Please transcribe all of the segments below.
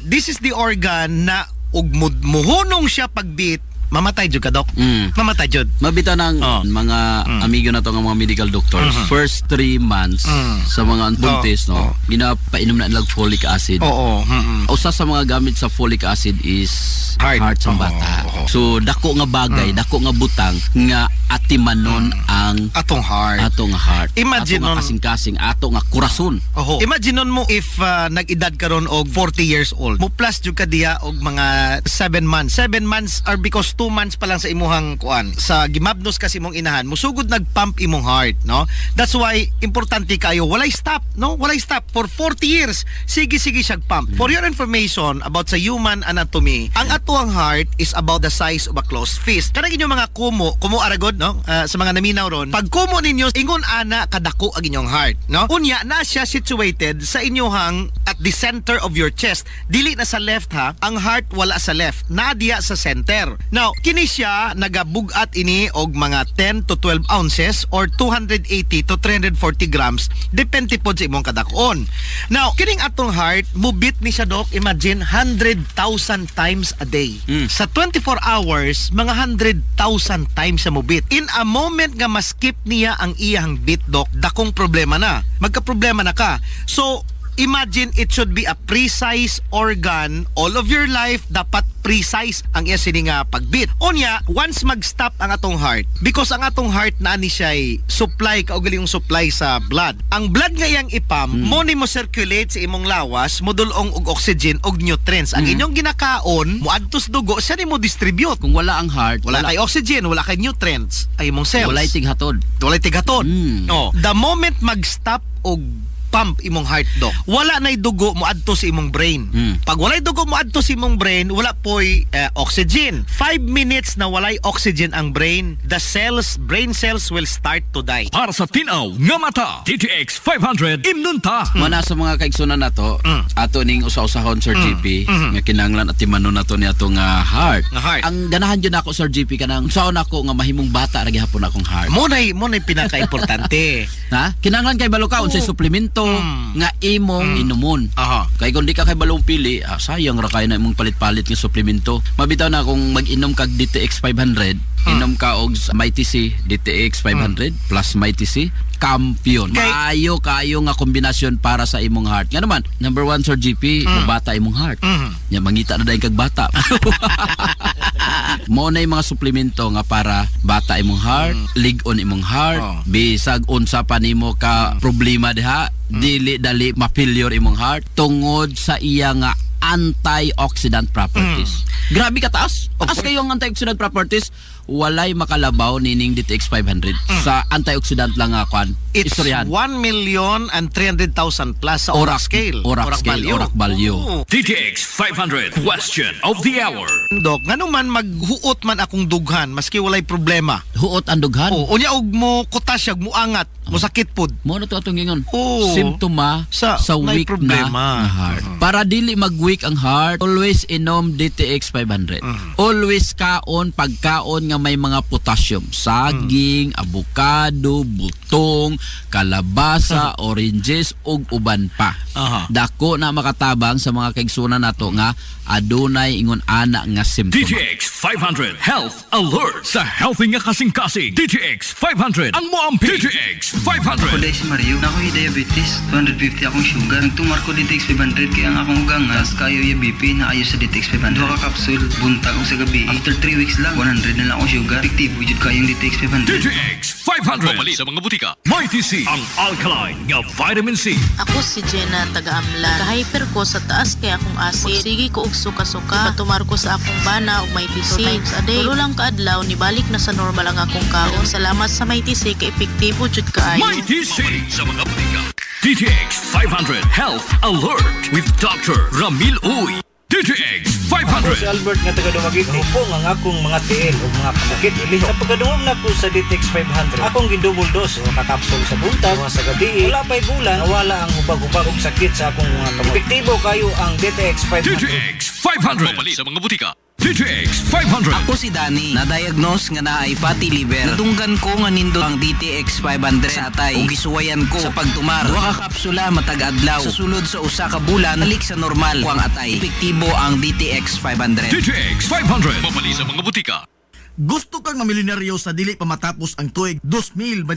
This is the organ na ug muhunong siya pagbit, mamatay jud ka, Dok. Mamatay jud. Mabita ng mga amigo na to ng mga medical doctors. First 3 months sa mga buntis, no, ginapainom na nilang folic acid. Usa sa mga gamit sa folic acid is heart sa bata. So dako nga bagay, dako nga butang nga atimanon ang atong heart. Imagine ato nga kasing-kasing, ato nga kurason. Imagine mo if nag-edad karon og 40 years old. Mo plus jud ka diha og mga 7 months. 7 months are because 2 months pa lang sa imuhang kuan. Sa gimabnos kasi imong inahan, musugod nagpump imong heart, no? That's why importante kayo walay stop, no? Walay stop for 40 years. Sige siya pump. For your information about sa human anatomy, ang atuang heart is about the size of a closed fist. Kanang inyong mga kumo aragod, no? Sa mga naminaw ron, pag kumo ninyo ingon ana kadako ang inyong heart, no? Unya na siya situated sa inyong at the center of your chest. Dili na sa left ha, ang heart wala sa left, na diya sa center. Now, kini siya nagabugat ini og mga 10 to 12 ounces or 280 to 340 grams depende pod sa imong kadakon. Now, kining atong heart mubit ni siya, Dok, imagine 100,000 times a day. Sa 24 hours, mga 100,000 times sa mubit. In a moment nga maskip niya ang iyang beat, Dok, dakong problema na. Magka-problema na ka. So, imagine it should be a precise organ. All of your life dapat precise ang iya sini nga pagbit. Unya, once mag-stop ang atong heart, because ang atong heart na ani siya supply, kaugaling yung supply sa blood. Ang blood nga iyang ipam, mo ni mo circulate sa imong lawas, modulong og oxygen og nutrients. Ang inyong ginakaon, moadtos dugo, siya ni mo distribute. Kung wala ang heart, wala kay oxygen, wala kay nutrients, ay imong cells. Walay tighatod. The moment mag-stop og pump imong heart, Dok, wala nay dugo mo adto sa imong brain. Pag walay dugo mo adto sa imong brain, wala poy oxygen. 5 minutes na walay oxygen ang brain, the brain cells will start to die. Para sa tinaw nga mata, DTX 500 imnunta. Mana sa mga kaigsunan nato, ato ning usa-usahon, Sir GP, nga kinahanglan at timanon nato ni ato nga heart. Ang ganahan jud nako, Sir GP, kanang usaon ako nga mahimong bata ra gihapon akong heart. Mo nay pinaka-importante. Ha? Kinahanglan kay baloka unsay suplemento nga imong inumon. Kay kung di ka kay balong pili, sayang ra kay na imong palit-palit nga suplemento. Mabitaw na kung mag-inom kag DTX 500, inom ka og Mighty C DTX 500 plus Mighty C, kampiyon. Kayo nga kombinasyon para sa imong heart. Nga naman, number 1, Sir GP, bata imong heart. Nya mangita na dayon kag bata. Mo na yung mga suplemento nga para bata imong heart, lig-on imong heart, bisag unsa pa nimo ka problema diha, dili dali ma-failure imong heart tungod sa iya nga antioxidant properties. Grabe ka taas. Taas kayo ang antioxidant properties. Walay makalabaw nining DTX 500 sa antioxidant lang nga kwan. It's 1,300,000 plus sa ORAC scale. ORAC value. DTX 500 question of the hour. Dok, ngano man maghuot man akong dughan maski walay problema. Huot ang dughan? Unya og mo kutasyag, mo angat, mo sakit pod. Mo na to atong gingon. Simptoma sa weak problema na heart. Para dili mag-weak ang heart, always inom DTX 500. Always kaon, pagkaon nga may mga potassium, saging, avocado, butong, kalabasa, oranges ug uban pa. Dako na makatabang sa mga kaigsunan nato nga adunay ingon ana nga simptoma. DTX 500 Health Alert sa healthy nga kasing-kasing. DTX 500 ang moampi. DTX 500. Ako si Mario, na ako'y diabetes, 250 akong sugar. Nagtumar ko DTX 500 kaya ang akong ugangas kayo yung BP na ayos sa DTX 500. Duha ka kapsul, buntag o sa gabi. After 3 weeks lang, 100 na lang akong sugar. Efektibo jud kayong DTX 500. DTX 500. Pamali sa mga butika. Mighty C, ang alkaline nga vitamin C. Ako si Jenna, taga-Amlan. Ka-hyper ko sa taas kaya akong acid. Sige ko og suka-suka. Ipatumar ko sa akong bana og Mighty C. 2 times a day. Tulo lang kaadlaw, nibalik na sa normal ang akong kaon. Salamat sa Mighty C, ka-epektibo jud kaayo. Mighty C sa mga butika. DTX 500 Health Alert with Dr. Ramil Uy. DTX 500. Si Albert nga taga Dumaguete. Upo nga akong mga tiil o mga pasakit. Ili sa pagkadungog na ko sa DTX 500. Akong gidouble dose o kakapsul sa buntag o sa gabi. Wala pa'y bulan, nawala ang hubag-hubag og sakit sa akong mga kamot. Epektibo kayo ang DTX 500. DTX 500. Mabali sa mga butika. DTX 500. Ako si Danny, na-diagnose nga naay fatty liver. Natunggan ko nga nindo ang DTX 500 sa atay ug gisuwayan ko sa pagtumar. Duha ka kapsula matag adlaw. Sa sulod sa usa ka bulan, balik sa normal kuang atay. Epektibo ang DTX 500. DTX 500. Mabali sa mga butika. Gusto kang mamilyonaryo sa dili pa matapos ang tuig 2024?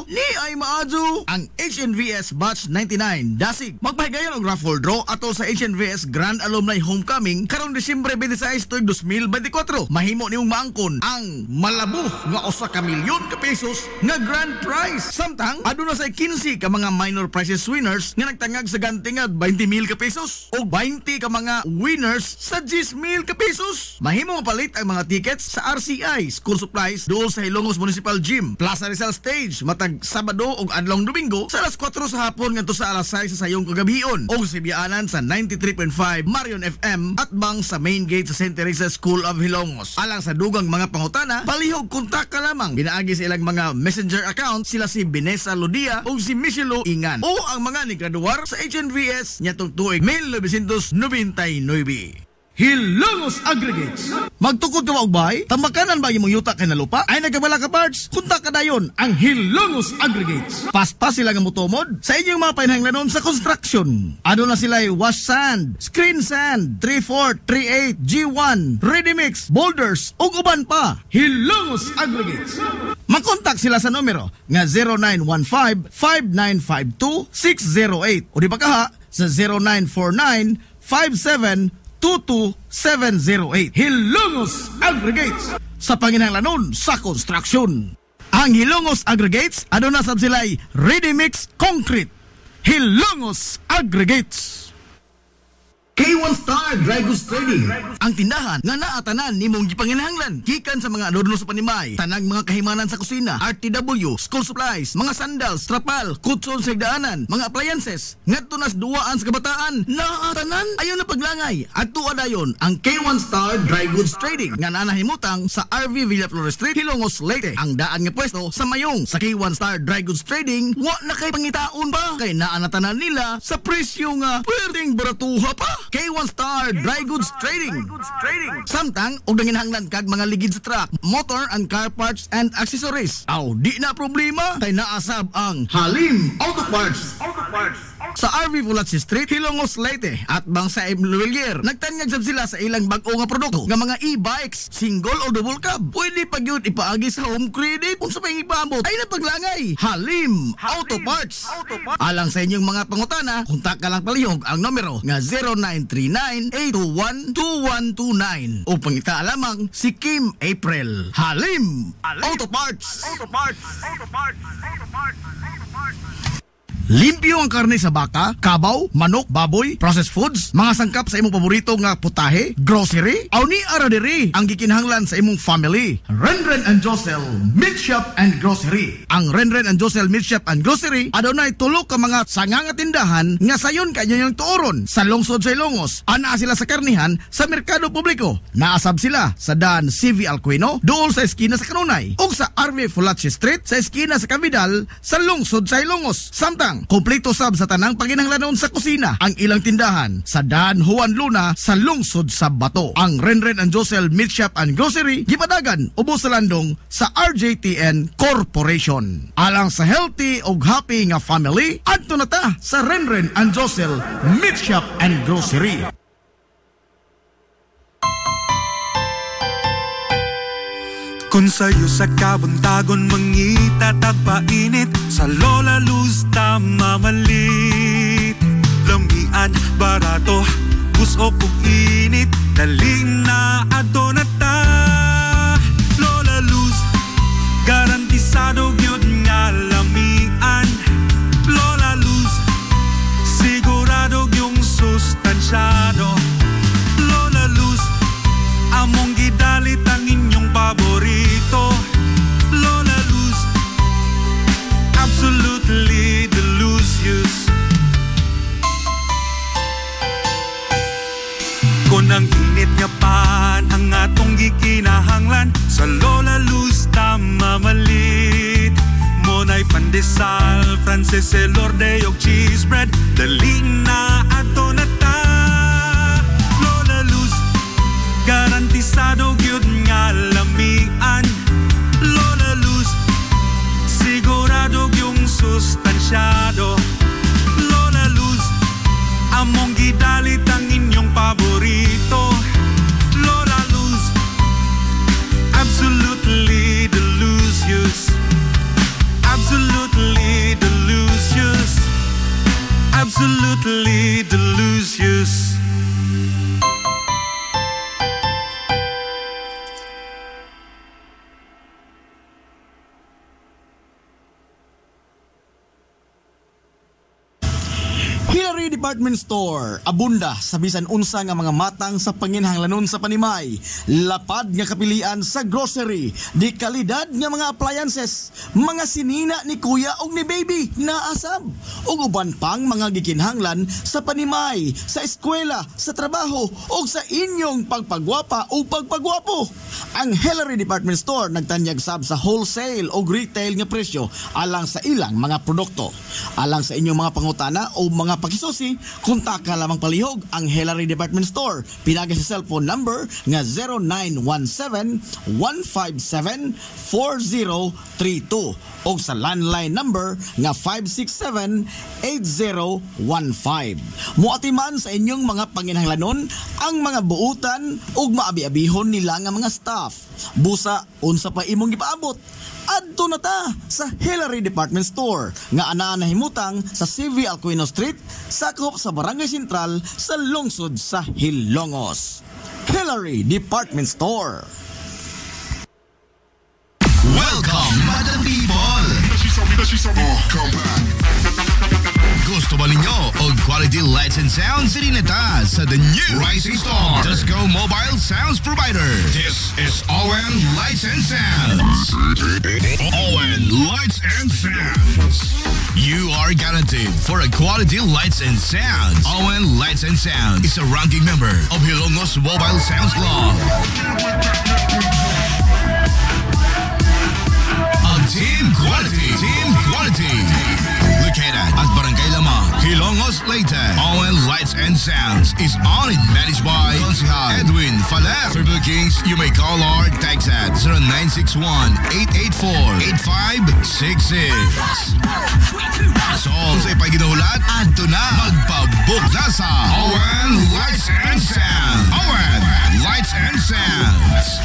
Ni ay maadyo ang HNVS Batch 99 Dasig. Magpahigayon og raffle draw atol sa HNVS Grand Alumni Homecoming karong Disyembre 26 tuig 2024. Mahimo nimong maangkon ang malabog nga usa ka milyon ka pesos nga grand prize. Samtang aduna say 15 ka mga minor prizes winners nga nagtangag sa gantingad 20,000 ka pesos o 20 ka mga winners sa 10,000 ka pesos. Mahimo mapalit ang mga tickets sa RCI School Supplies doon sa Hilongos Municipal Gym, Plaza Rizal Stage matag Sabado ug adlong Domingo sa alas 4 sa hapon ngadto sa alas 6 sa sayong kagabion o sa biyaanan sa 93.5 Marion FM at bang sa main gate sa St. Teresa School of Hilongos. Alang sa dugang mga pangutana, palihog kontak ka lamang. Binaagi sa ilang mga messenger account sila si Binesa Lodia o si Michelo Ingan o ang mga nigraduar sa HNVS nyatong tuig 1999. Hilongos Aggregates. Magtukod ka ba og bahay? Tamakanan ba imong yuta kay na lupa? Ay nagabala ka parts? Kunta ka dayon ang Hilongos Aggregates. Paspas sila nga motomod sa inyong mga panahanglanon sa construction. Ano na sila wash sand, screen sand, 3/4, 3/8, G1, ready mix, boulders ug uban pa. Hilongos Aggregates. Makontak sila sa numero nga 0915-5952-608 o di ba kaha sa 0949-5722-708. Hilongos Aggregates sa panginahanglanon sa construction. Ang Hilongos Aggregates aduna sab sila'y ready mix concrete. Hilongos Aggregates. K1 Star Dry Goods Trading, ang tindahan nga naatanan nimong gipanginahanglan gikan sa mga adorno sa panimay, tanang mga kahimanan sa kusina, RTW, school supplies, mga sandals, trapal, kutson sa higdaanan, mga appliances, ngadto nas duwaan sa kabataan, naatanan ayon na paglangay. Adto dayon ang K1 Star Dry Goods Trading nga nanahimutang sa RV Villaflores Street, Hilongos, Leyte. Ang daan nga pwesto sa mayong sa K1 Star Dry Goods Trading, wa na kay pangitaon ba kay naanatanan nila sa presyo nga pwedeng baratuha pa. K1 Star Dry Goods Trading. Samtang og nanginahanglan kag mga ligid sa truck, motor and car parts and accessories. Aw di na problema kay naasab ang Halim Auto Parts. Sa RV Vulachi Street, Hilongos, Leyte at bang sa Emluelier. Nagtanyag sab sila sa ilang bag-o nga produkto nga mga e-bikes, single o double cab. Pwede pa gyud ipaagi sa home credit kung sa pangipambot ay napaglangay. Halim Auto Parts. Alang sa inyong mga pangutana, kontak ka lang palihog ang numero nga 0939-821-2129 o pangita lamang si Kim April. Halim Auto Parts. Limpyo ang karne sa baka, kabaw, manok, baboy, processed foods, mga sangkap sa imong paborito nga putahe, grocery, aw ni ara diri ang gikinahanglan sa imong family. Renren and Josel Meat Shop and Grocery. Ang Renren and Josel Meat Shop and Grocery adunay tulo ka mga sanga nga tindahan nga sayon kanyang tuoron sa lungsod sa Ilongos. Ana sila sa karnihan sa merkado publiko. Naasab sila sa Dan CV Alcuino dool sa eskina sa Kanunay ug sa RV Fulachi Street sa eskina sa Cavidal sa lungsod sa Ilongos. Samtang kompleto sab sa tanang panginahanglanon sa kusina ang ilang tindahan sa Dan Juan Luna sa lungsod sa Bato. Ang Renren and Josel Meat Shop and Grocery gipadagan ubos sa landong sa RJTN Corporation. Alang sa healthy ug happy nga family, adto na ta sa Renren and Josel Meat Shop and Grocery. Kung sa'yo sa kabuntagon mangita tagpainit, sa Lola Luz mamalit. Lamian, barato, gusto kong init, dali na ato na ta. Lola Luz, garantisado yun nga lamian. Lola Luz, sigurado yung sustansyado. Lola Luz, among gidalit ang inyong paborito. Lola Luz, absolutely delicious. Kung ang init nga pan ang atong gikinahanglan, sa Lola Luz mamalit. Monay pandesal, Frances Elorde og cheese bread, dali na ato na ta. Lola Luz, Department Store, abunda sa bisan unsa nga mga matang sa panginhanglanon sa Panimay, lapad nga kapilian sa grocery, di kalidad nga mga appliances, mga sinina ni kuya og ni baby na asab, ug uban pang mga gikinhanglan sa Panimay, sa eskwela, sa trabaho ug sa inyong pagpagwapa o pagpagwapo. Ang Hillary Department Store nagtanyag sab sa wholesale o retail nga presyo alang sa ilang mga produkto. Alang sa inyong mga pangutana o mga pakisusi, kontak ka lamang palihog ang Hillary Department Store. Pinagi sa cellphone number nga 0917-157-4032 o sa landline number nga 567-8015. Muatiman sa inyong mga panginhanglanon ang mga buutan ug maabi-abihon nila nga mga staff. Busa unsa pa imong gipaabot? Adto na ta sa Hillary Department Store nga anaa nahimutang sa CV Alcuino Street, sakop sa Barangay Sentral sa lungsod sa Hilongos. Hillary Department Store. Welcome, Madam People! Gusto ba ninyo o quality lights and sounds? Sirineta sa the new Rising Star Disco Mobile Sounds Provider. This is ON Lights and Sounds. ON Lights and Sounds. You are guaranteed for a quality lights and sounds. ON Lights and Sounds is a ranking member of Hilongos Mobile Sounds Club. Team Quality. Located at Barangay Lamang, Hilongos, Leyte. ON Lights and Sounds is owned and managed by Consihal Edwin Faler. For bookings, you may call or text at 0961-884-8566. So, sa ipaginahulat, adto na magpabook na sa ON Lights and Sounds. ON Lights and Sounds.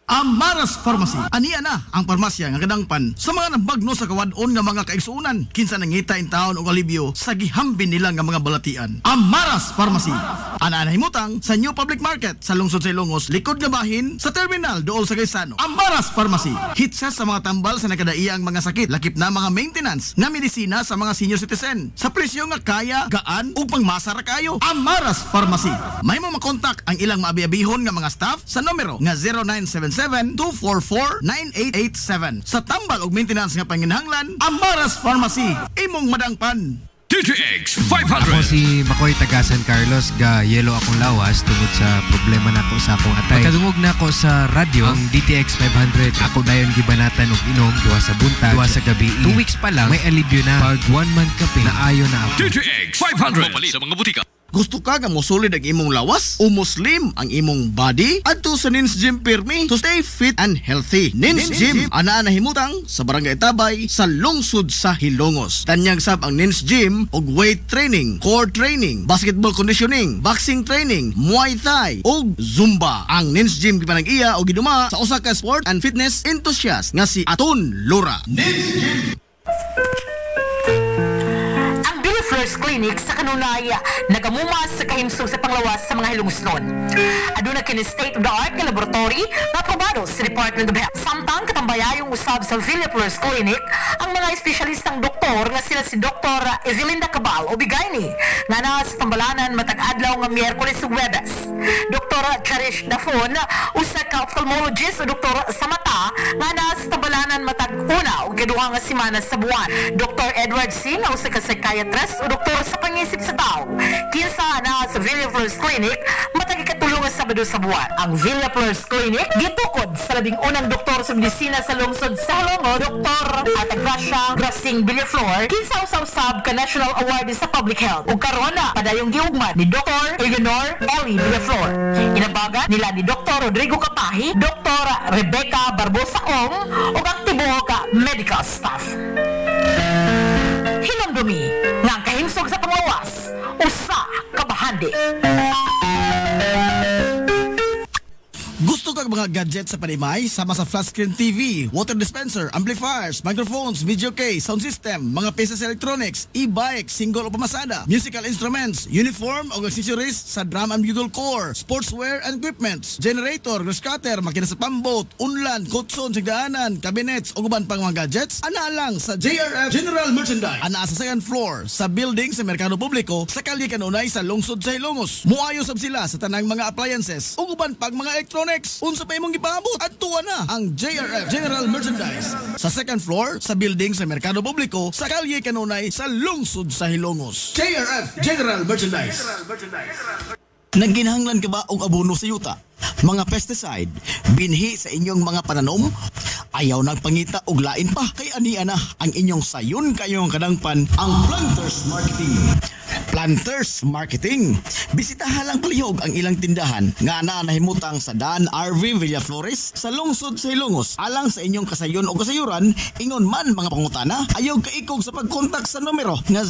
Amaras Pharmacy. Aniya na ang parmasya nga kadangpan sa mga nabagno sa kawadon nga mga kaigsuunan. Kinsa nangita in taon og alibyo sa gihambin nila nga mga balatian. Amaras Pharmacy. Ana himutang sa New Public Market sa lungsod sa Ilongos, likod nga bahin sa terminal dool sa Gaisano. Amaras Pharmacy. Hitsa sa mga tambal sa nakadaiang mga sakit, lakip na mga maintenance nga medisina sa mga senior citizen. Sa presyo nga kaya, gaan ug pangmasara kayo. Amaras Pharmacy. May mo makontak ang ilang maabi-abihon nga mga staff sa numero nga 0977-244-9887. Sa tambal og maintenance nga panginhanglan, Amaras Pharmacy. Imong madangpan. DTX 500. Ako si Makoy taga San Carlos, ga yelo akong lawas tungod sa problema nako sa akong atay. Pagkadungog na ako sa radyo, ang DTX 500, ako dayon gibanatan og inom duha sa buntag, duha sa gabi. 2 weeks pa lang may alibyo na. Pag 1 month kape, naayo na ako. DTX 500. Mamali sa mga butika. Gusto ka nga mosulid ang imong lawas o muslim ang imong body? Adto sa Nins Gym Pirmi to stay fit and healthy. Nins Gym ana nahimutang sa Barangay Tabay sa lungsod sa Hilongos. Tanyag sab ang Nins Gym og weight training, core training, basketball conditioning, boxing training, Muay Thai og Zumba. Ang Nins Gym gipanag-iya o giduma sa usa ka sport and fitness enthusiast nga si Aton Lura. Nins Gym. First Clinic sa kanunaya nagamumas sa kahimsog sa panglawas sa mga hilungsnon. Aduna kini state-of-the-art nga laboratory na aprobado sa Department of Health. Samtang katambayayong usab sa Villa First Clinic ang mga espesyalistang doktor nga sila si Dr. Ezelinda Cabal o Bigayni nga na sa tambalanan matag adlaw nga Miyerkules ug Huwebes. Dr. Cherish Dafon usa ka ophthalmologist o doktor sa mata nga na sa tambalanan matag una ug kaduha nga semana sa buwan. Dr. Edward C. nga usa ka psychiatrist o doktor sa pangisip sa tao. Kinsa na sa Villa First Clinic matag ikatulong nga Sabado sa buwan. Ang Villa First Clinic gitukod sa labing unang doktor sa medisina sa lungsod sa Hilongos, Dr. Atagracia Grasing Villaflor, kinsa usab ka National Award sa Public Health. Ug karon na padayong giugmad ni Dr. Eleanor Ellie Villaflor. Inabaga nila ni Dr. Rodrigo Kapahi, Dr. Rebecca Barbosa Ong ug ang tibuok medical staff. Hinamdumi nga ang kahimsog sa panglawas, usa ka bahandi. Gusto ka mga mga gadget sa panimay sama sa flat screen TV, water dispenser, amplifiers, microphones, video case, sound system, mga pieces electronics, e-bike, single o pamasada, musical instruments, uniform o accessories sa drum and bugle corps, sportswear and equipments, generator, grass cutter, makina sa pambot, unlan, kutson, sigdaanan, cabinets o guban pang mga gadgets, ana lang sa JRF General Merchandise. Ana sa second floor sa building sa Merkado Publiko sa kalye kanunay sa lungsod sa Hilongos. Muayo sab sila sa tanang mga appliances o guban pag mga electronics. Unsa pa imong gipaabot? Adtuwa na ang JRF General Merchandise sa second floor sa building sa Merkado Publiko sa kalye kanunay sa lungsod sa Hilongos. JRF General Merchandise. Nagginahanglan ka ba og abono sa yuta? Mga pesticide, binhi sa inyong mga pananom? Ayaw nagpangita og lain pa kay ania na ang inyong sayon kayong kadangpan ang Planters Marketing. Planters Marketing. Bisitahan lang palihog ang ilang tindahan nga nahimutang sa Dan RV Villaflores sa lungsod sa Hilongos. Alang sa inyong kasayon o kasayuran, ingon man mga pangutana, ayaw kaikog sa pagkontak sa numero nga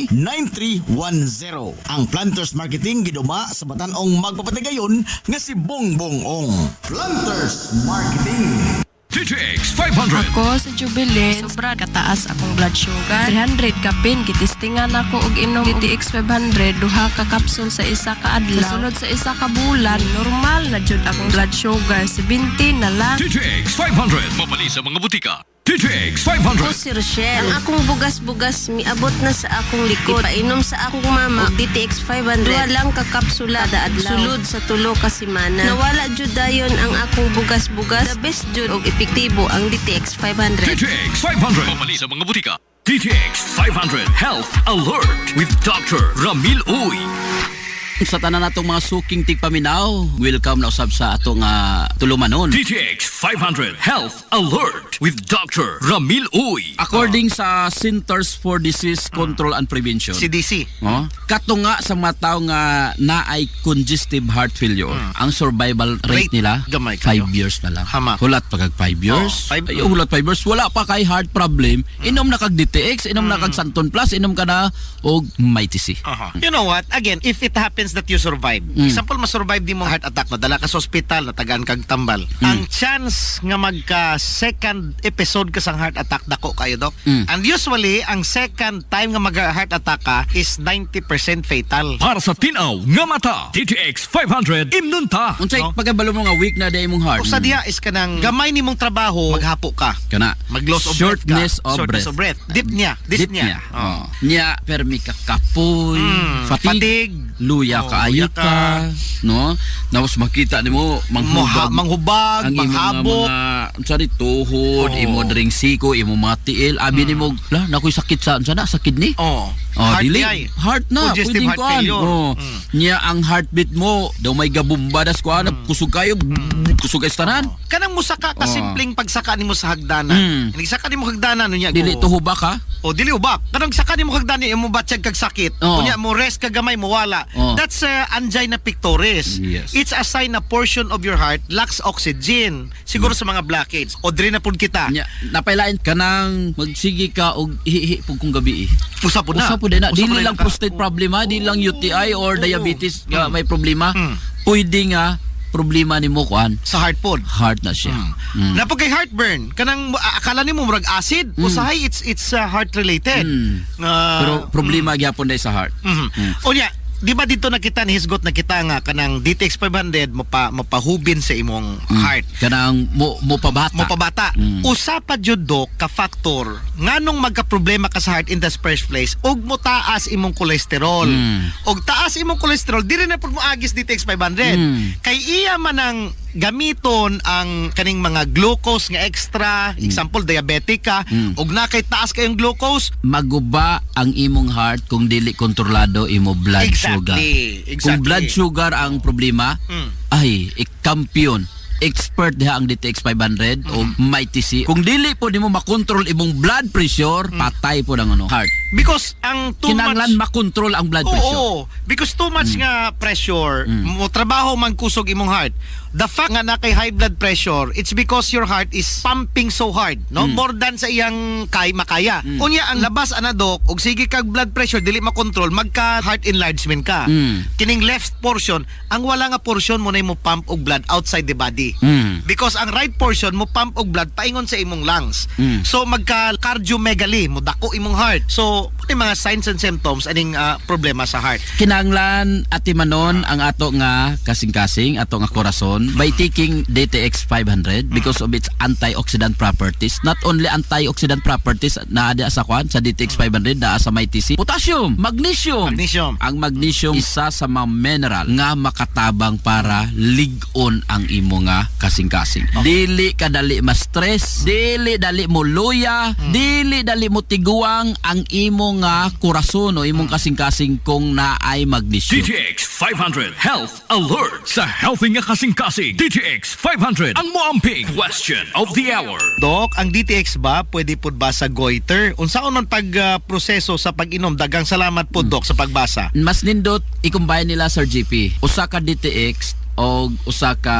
0935-923-9310. Ang Planters Marketing giduma sa batan-ong magpapatigayon nga si Bongbong Ong. Planters Marketing. DTX 500. Ako sa Jubilee, sobra kataas akong blood sugar. 300 kapin, kitistingan ako og inom DTX 500, duha ka kapsul sa isa ka adlaw. Sunod sa isa ka bulan, normal na jud akong blood sugar, 70 na lang. DTX 500. Mabali sa mga butika. DTX 500. Ako si Rochelle. Ang akong bugas-bugas miabot na sa akong likod. Painom sa akong mama og DTX 500. Duha lang ka kapsula kada adlaw. Sulod sa tulo ka semana. Nawala jud dayon ang akong bugas-bugas. The best jud og epektibo ang DTX 500. DTX 500. Mabali sa mga butika. DTX 500 Health Alert with Dr. Ramil Uy. Sa tanan natong mga suking tigpaminaw, welcome na usab sa atong tulumanon. DTX 500 Health Alert with Dr. Ramil Uy. According sa Centers for Disease Control and Prevention, CDC, kato nga sa mga tao nga naay congestive heart failure, ang survival rate nila 5 years na lang. Hulat pa kag 5 years. Hulat 5 years, wala pa kay heart problem, inom na kag DTX, inom na kag Santon Plus, inom ka na og MyTC. You know what? Again, if it happens that you survive. Example, ma-survive di mo heart attack, madala ka sa ospital, natagaan kag tambal. Ang chance nga magka second episode ka sang heart attack dako kayo, Dok. And usually, ang second time nga mag-heart attack ka is 90% fatal. Para sa tinaw nga mata, DTX 500 imnunta. Unsay pagkabalo mo nga weak na day imong heart? O sa diha is kanang gamay nimong trabaho, maghapo ka. Kana. Mag-loss of shortness breath ka. Shortness of breath. Dyspnea. Nya permi ka kapoy, fatigue, luya kaayo ka, no? Tapos makita nimo manghubag, manghabok, sorry, tuhod, imo dring siko, imo matiil, abi nimo, la nakoy sakit sa sana sa kidney. Heart na, pwedeng kuan. Nya ang heartbeat mo, daw may gabumba das kuan, kusog kayo, kusog ay tanan. Kanang musaka ka simpleng pagsaka nimo sa hagdanan. Nagsaka nimo hagdanan nya. Dili tuhuba ka? O dili ubak. Kanang saka nimo hagdanan imo batyag kag sakit. Kunya mo rest ka gamay mo wala. That's angina pectoris. Yes. It's a sign na portion of your heart lacks oxygen. Siguro sa mga blockades. O diri na pud kita. Napailain kanang magsigi ka og ihi pug kung gabi. Pusa pud na. Dili lang prostate problema, dili lang UTI or diabetes nga may problema. Pwede nga problema nimo kuan sa heart pod. Heart na siya. Napag kay heartburn, kanang akala nimo murag acid, usahay it's heart related. Pero problema gyapon day sa heart. Unya, di ba dito nakita ni hisgot na kita nga kanang DTX 500 mapahubin sa imong heart. Kanang mo pabata. Usa pa jud Dok ka factor nganong magka-problema ka sa heart in the first place ug mo taas imong cholesterol. Og taas imong cholesterol diri na pud mo agis DTX 500. Kay iya man ang gamiton ang kaning mga glucose nga extra, example diabetic ka, og na kay taas kayong glucose, maguba ang imong heart kung dili kontrolado imo blood sugar. Kung blood sugar ang problema, ay kampiyon. Expert diha ang DTX 500 o MyTC. Kung dili po nimo makontrol imong blood pressure, patay po ang heart. Because ang too kinanglan much makontrol ang blood pressure. Oo, because too much nga pressure, mo trabaho man kusog imong heart. The fact nga na kay high blood pressure, it's because your heart is pumping so hard, no? More than sa iyang makaya. Unya ang labas ana dok, og sige kag blood pressure dili makontrol, magka heart enlargement ka. Kining left portion, ang wala nga portion mo na mo pump og blood outside the body. Because ang right portion mo pump og blood paingon sa imong lungs. So magka cardiomegaly, mo dako imong heart. So mga signs and symptoms aning problema sa heart. Kinanglan atimanon ang ato nga kasing-kasing, ato nga korason by taking DTX 500 because of its antioxidant properties. Not only antioxidant properties na ada sa kwan sa DTX 500 da sa MyTC. Potassium, magnesium. Ang magnesium isa sa mga mineral nga makatabang para ligon ang imo nga kasing-kasing. Dili ka dali ma-stress, dili dali mo luya, dili dali mo tiguang ang imo nga korason o imong kasing-kasing kung naay magnesium. DTX 500 Health Alert sa healthy nga kasing-kasing. DTX 500 ang moamping question of the hour. Dok, ang DTX ba pwede pud ba sa goiter? Unsaon man proseso sa pag-inom? Dagang salamat po Dok sa pagbasa. Mas nindot i-combine nila Sir GP. Usa ka DTX o usa ka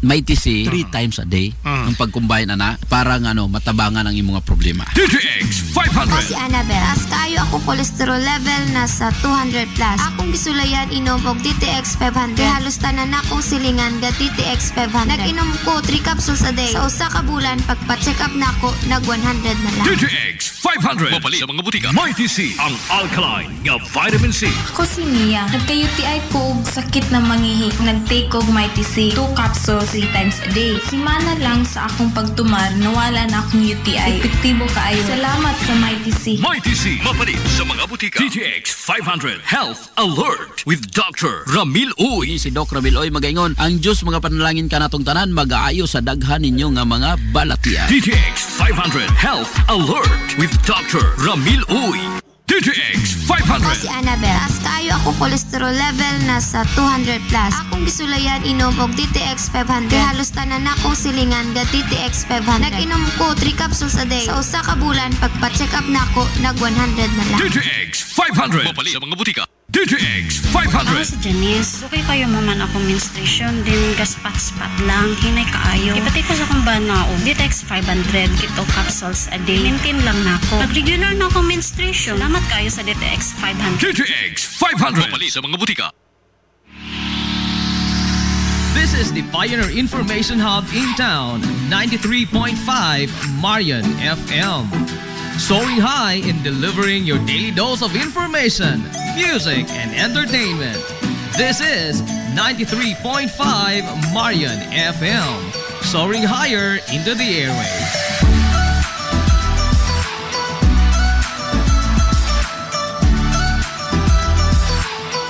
MyTC 3 times a day ang pag-combine ana para matabangan ang imong mga problema. DTX 500. Ako si Annabelle. As kayo ako cholesterol level nasa 200 plus. Akong gisulayan inom og DTX 500. Halos tanan akong silingan ga DTX 500. Nag-inom ko 3 capsules a day. Sa usa ka bulan pagpa-check up nako nag 100 na lang. DTX 500. Mapalit sa mga butika. MyTC ang alkaline nga vitamin C. Ako si Mia. Nagka-UTI ko og sakit na mangihi. Nag-take og MyTC 2 capsules 3 times a day. Simana lang sa akong pagtumar, nawala na akong UTI. Epektibo kaayo. Salamat sa MyTC. MyTC, mapalit sa mga butika. DTX 500 Health Alert with Dr. Ramil Uy. Si Doc Ramil Uy magaingon, ang Diyos mga panalangin ka natong tanan, mag-aayo sa daghan ninyo nga mga balatian. DTX 500 Health Alert with Dr. Ramil Uy. DTX 500. Ako si Annabelle. As kayo ako cholesterol level nasa 200 plus. Akong gisulayan inom og DTX 500. Halos tanan akong silingan ga DTX 500. Nag-inom ko 3 capsules a day. Sa usa ka bulan pagpa-check up nako nag 100 na lang. DTX 500. Mapalit sa mga butika. DTX 500. Ako si Janice. Okay kayo maman akong menstruation. Din gaspat-spat lang. Hinay kaayo. Ipatay ko sa akong bana o DTX 500. Kito capsules a day. Maintain lang na ako. Pag regular na akong menstruation, salamat kayo sa DTX 500. DTX 500. Mapalit sa mga butika. This is the Pioneer Information Hub in town, 93.5 Marian FM. Soaring high in delivering your daily dose of information, music, and entertainment. This is 93.5 Marian FM. Soaring higher into the airwaves.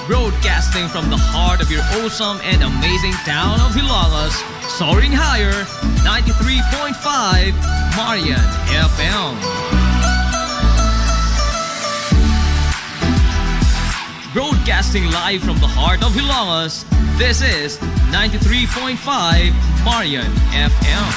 Broadcasting from the heart of your awesome and amazing town of Hilalas, soaring higher, 93.5 Marian FM. Broadcasting live from the heart of Hilalas, this is 93.5 Marian FM.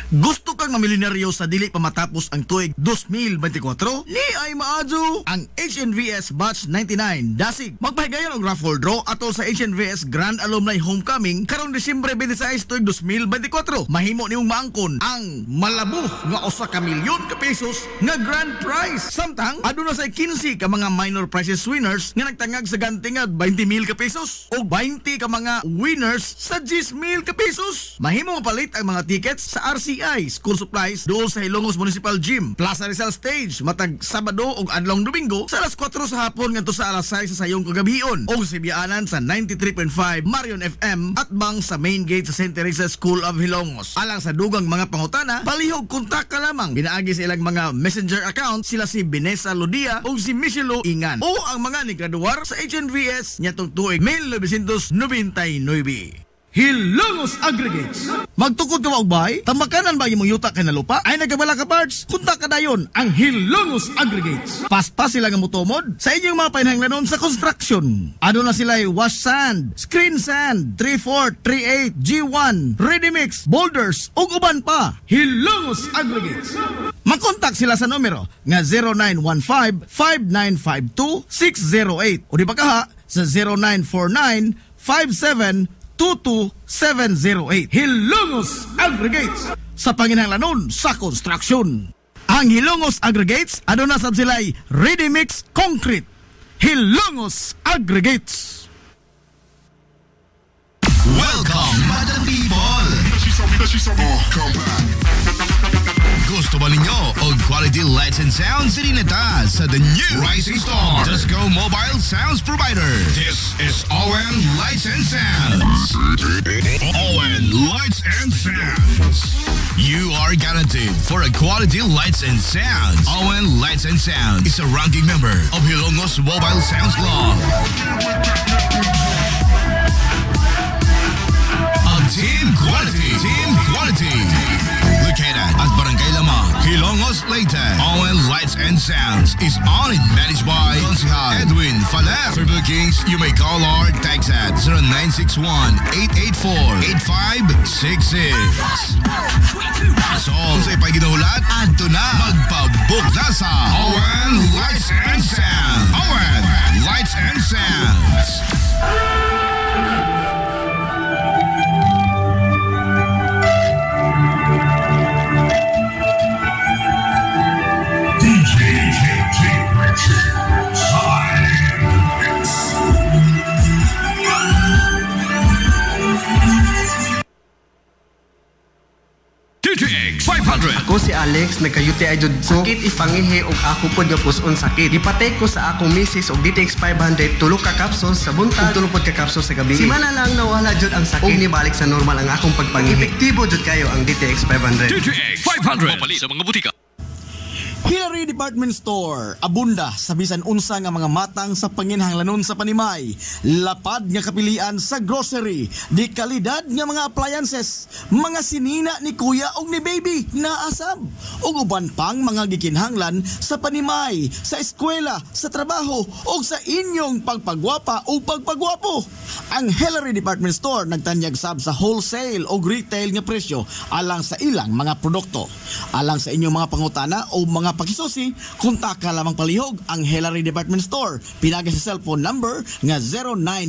Gusto kang mamilyonaryo sa dili pa matapos ang tuig 2024? Ni ay maadyo ang HNVS Batch 99 Dasig. Magpahigayon og raffle draw atol sa HNVS Grand Alumni Homecoming karong Disyembre 26 tuig 2024. Mahimo nimong maangkon ang malabog nga 1 ka milyon ka pesos nga grand prize. Samtang aduna say 15 ka mga minor prizes winners nga nagtangag sa ganting nga 20,000 ka pesos o 20 ka mga winners sa 10,000 ka pesos. Mahimo mapalit ang mga tickets sa RCI School Supplies doon sa Ilongos Municipal Gym, Plaza Rizal Stage matag Sabado ug adlong Domingo sa alas 4 sa hapon ngadto sa alas 6 sa sayong kagabion o sa biyaanan sa 93.5 Marion FM at bang sa main gate sa St. Teresa School of Ilongos. Alang sa dugang mga pangutana, palihog kontak ka lamang. Binaagi sa ilang mga messenger account sila si Vanessa Lodia o si Michelo Ingan o ang mga nigraduar sa HNVS nyatong tuig 1999. Hilongos Aggregates. Magtukod ka og bay, tambakanan ba imong yuta kay na lupa? Ay nagabala ka parts, kunta ka dayon ang Hilongos Aggregates. Paspas sila nga motomod sa inyong mga painahanglanon sa construction. Ano na sila wash sand, screen sand, 3/4, 3/8, G1, ready mix, boulders, ug uban pa. Hilongos Aggregates. Makontak sila sa numero nga 0915-5952-608 o di ba kaha sa 0949-5722-708. Hilongos Aggregates sa panginahanglanon sa construction. Ang Hilongos Aggregates aduna sab sila'y ready mix concrete. Hilongos Aggregates. Welcome, Madam People! Come back. Gusto ba ninyo og quality lights and sounds Sirineta sa the new Rising Star Disco Mobile Sounds Provider. This is ON Lights and Sounds. ON Lights and Sounds. You are guaranteed for a quality lights and sounds. ON Lights and Sounds is a ranking member of Hilongos Mobile Sounds Club. Team Quality. Located at Barangay Lamang, Hilongos, Leyte. ON Lights and Sounds is owned and managed by Consihal Edwin Faler. For bookings, you may call or text at 0961-884-8566. So, sa ipaginahulat, adto na magpabook na sa ON Lights and Sounds. ON Lights and Sounds. DTX 500. Ako si Alex, nagka-UTI jud ko. Sakit ipangihi og ako pod nga puson sakit. Ipatay ko sa akong misis og DTX 500 tulo ka capsules sa buntag, tulo pod ka capsules sa gabi. Simana lang nawala jud ang sakit. Og nibalik sa normal ang akong pagpangihi. Epektibo jud kayo ang DTX 500. DTX 500. Papalit sa mga butika. Hillary Department Store, abunda sa bisan unsa nga mga matang sa panginahanglanon sa panimay, lapad nga kapilian sa grocery, di kalidad nga mga appliances, mga sinina ni kuya og ni baby naasab, ug uban pang mga gikinhanglan sa panimay, sa eskwela, sa trabaho ug sa inyong pagpagwapa o pagpagwapo. Ang Hillary Department Store nagtanyag sab sa wholesale o retail nga presyo alang sa ilang mga produkto. Alang sa inyong mga pangutana o mga pakisusi, kontak ka lamang palihog ang Hillary Department Store. Pinagi sa cellphone number nga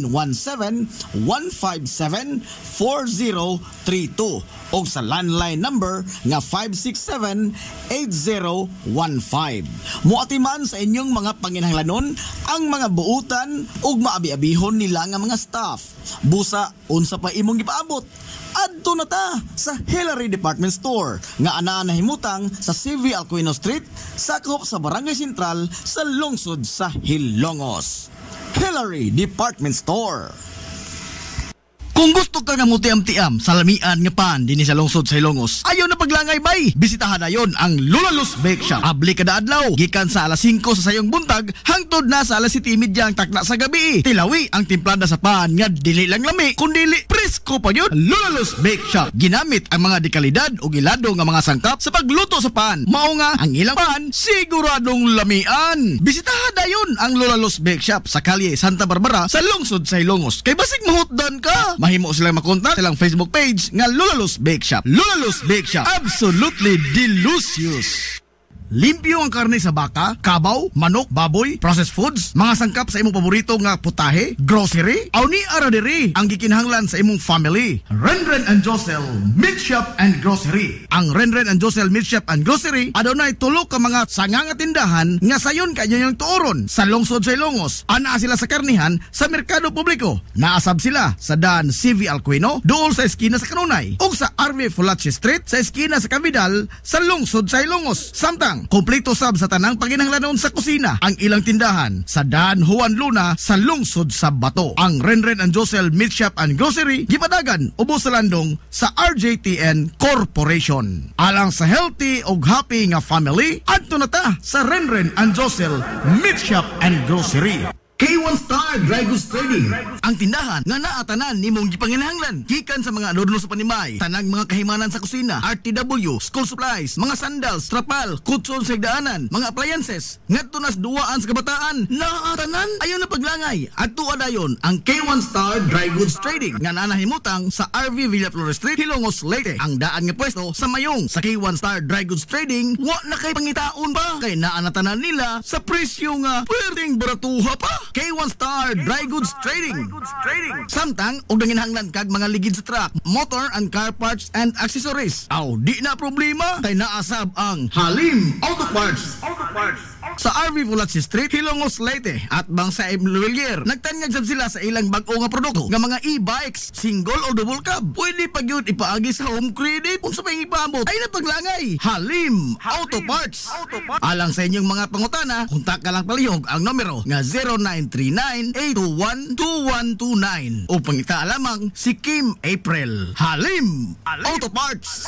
0917-157-4032 o sa landline number nga 567-8015. Muatiman sa inyong mga panginahanglanon ang mga buutan o maabi-abihon nila nga mga staff. Busa, unsa pa imong gipaabot? Adto na ta sa Hillary Department Store nga anaa na himutang sa CV Alcuino Street, sakop sa Barangay Sentral sa lungsod sa Hilongos. Hillary Department Store. Kung gusto ka nga mutiam-tiam sa lamian nga pan dinhi sa lungsod sa Hilongos, ayaw na paglangay bay. Bisitahan na yon ang Lulalos Bake Shop. Abli kada adlaw, gikan sa alas 5 sa sayong buntag hangtod na sa alas 7:30 ang takna sa gabi. Tilawi ang timplada sa pan nga dili lang lami, kundi presko pa yun. Lulalos Bake Shop ginamit ang mga dekalidad o gilado nga mga sangkap sa pagluto sa pan. Mao nga ang ilang pan siguradong lamian. Bisitahan na yon ang Lulalos Bake Shop sa kalye Santa Barbara sa lungsod sa Hilongos. Kay basig mahutdan ka, mahimo silang makontak silang Facebook page nga Lulalos Bake Shop. Lulalos Bake Shop, absolutely delicious. Limpyo ang karne sa baka, kabaw, manok, baboy, processed foods, mga sangkap sa imong paborito nga putahe, grocery, aw ni ara diri ang gikinahanglan sa imong family. Renren and Josel Meat Shop and Grocery. Ang Renren and Josel Meat Shop and Grocery adunay tulo ka mga sanga nga tindahan nga sayon kanyang tuoron sa lungsod sa Hilongos. Ana sila sa karnihan sa merkado publiko. Naasab sila sa Dan CV Alcuino dool sa eskina sa Kanunay ug sa RV Fulache Street sa eskina sa Cavidal sa lungsod sa Hilongos. Samtang kompleto sab sa tanang panginahanglanon sa kusina ang ilang tindahan sa Dan Juan Luna sa lungsod sa Bato. Ang Renren and Josel Meat Shop and Grocery gipadagan ubos sa landong sa RJTN Corporation. Alang sa healthy ug happy nga family, adto na ta sa Renren and Josel Meat Shop and Grocery. K1 Star Dry Goods Trading, ang tindahan nga naatanan nimong gipanginahanglan gikan sa mga adorno sa panimay, tanang mga kahimanan sa kusina, RTW, school supplies, mga sandals, trapal, kutson sa higdaanan, mga appliances, ngadto nas duwaan sa kabataan, naatanan ayon na paglangay. Adto dayon ang K1 Star Dry Goods Trading nga nanahimutang sa RV Villaflores Street, Hilongos, Leyte. Ang daan nga pwesto sa mayong sa K1 Star Dry Goods Trading, wa na kay pangitaon ba kay naanatanan nila sa presyo nga pwedeng baratuha pa. K1 Star Dry Goods Trading. Samtang og nanginahanglan kag mga ligid sa truck, motor and car parts and accessories. Aw, di na problema kay naasab ang Halim Auto Parts. Sa RV Vulaci Street, Hilongos, Leyte at bang sa Emluelier. Nagtanyag sab sila sa ilang bag-o nga produkto nga mga e-bikes, single o double cab. Pwede pa gyud ipaagi sa home credit kung sa pangipambot ay napaglangay. Halim Auto Parts. Alang sa inyong mga pangutana, kontak ka lang palihog ang numero nga 0939-821-2129 o pangita lamang si Kim April. Halim Auto Parts.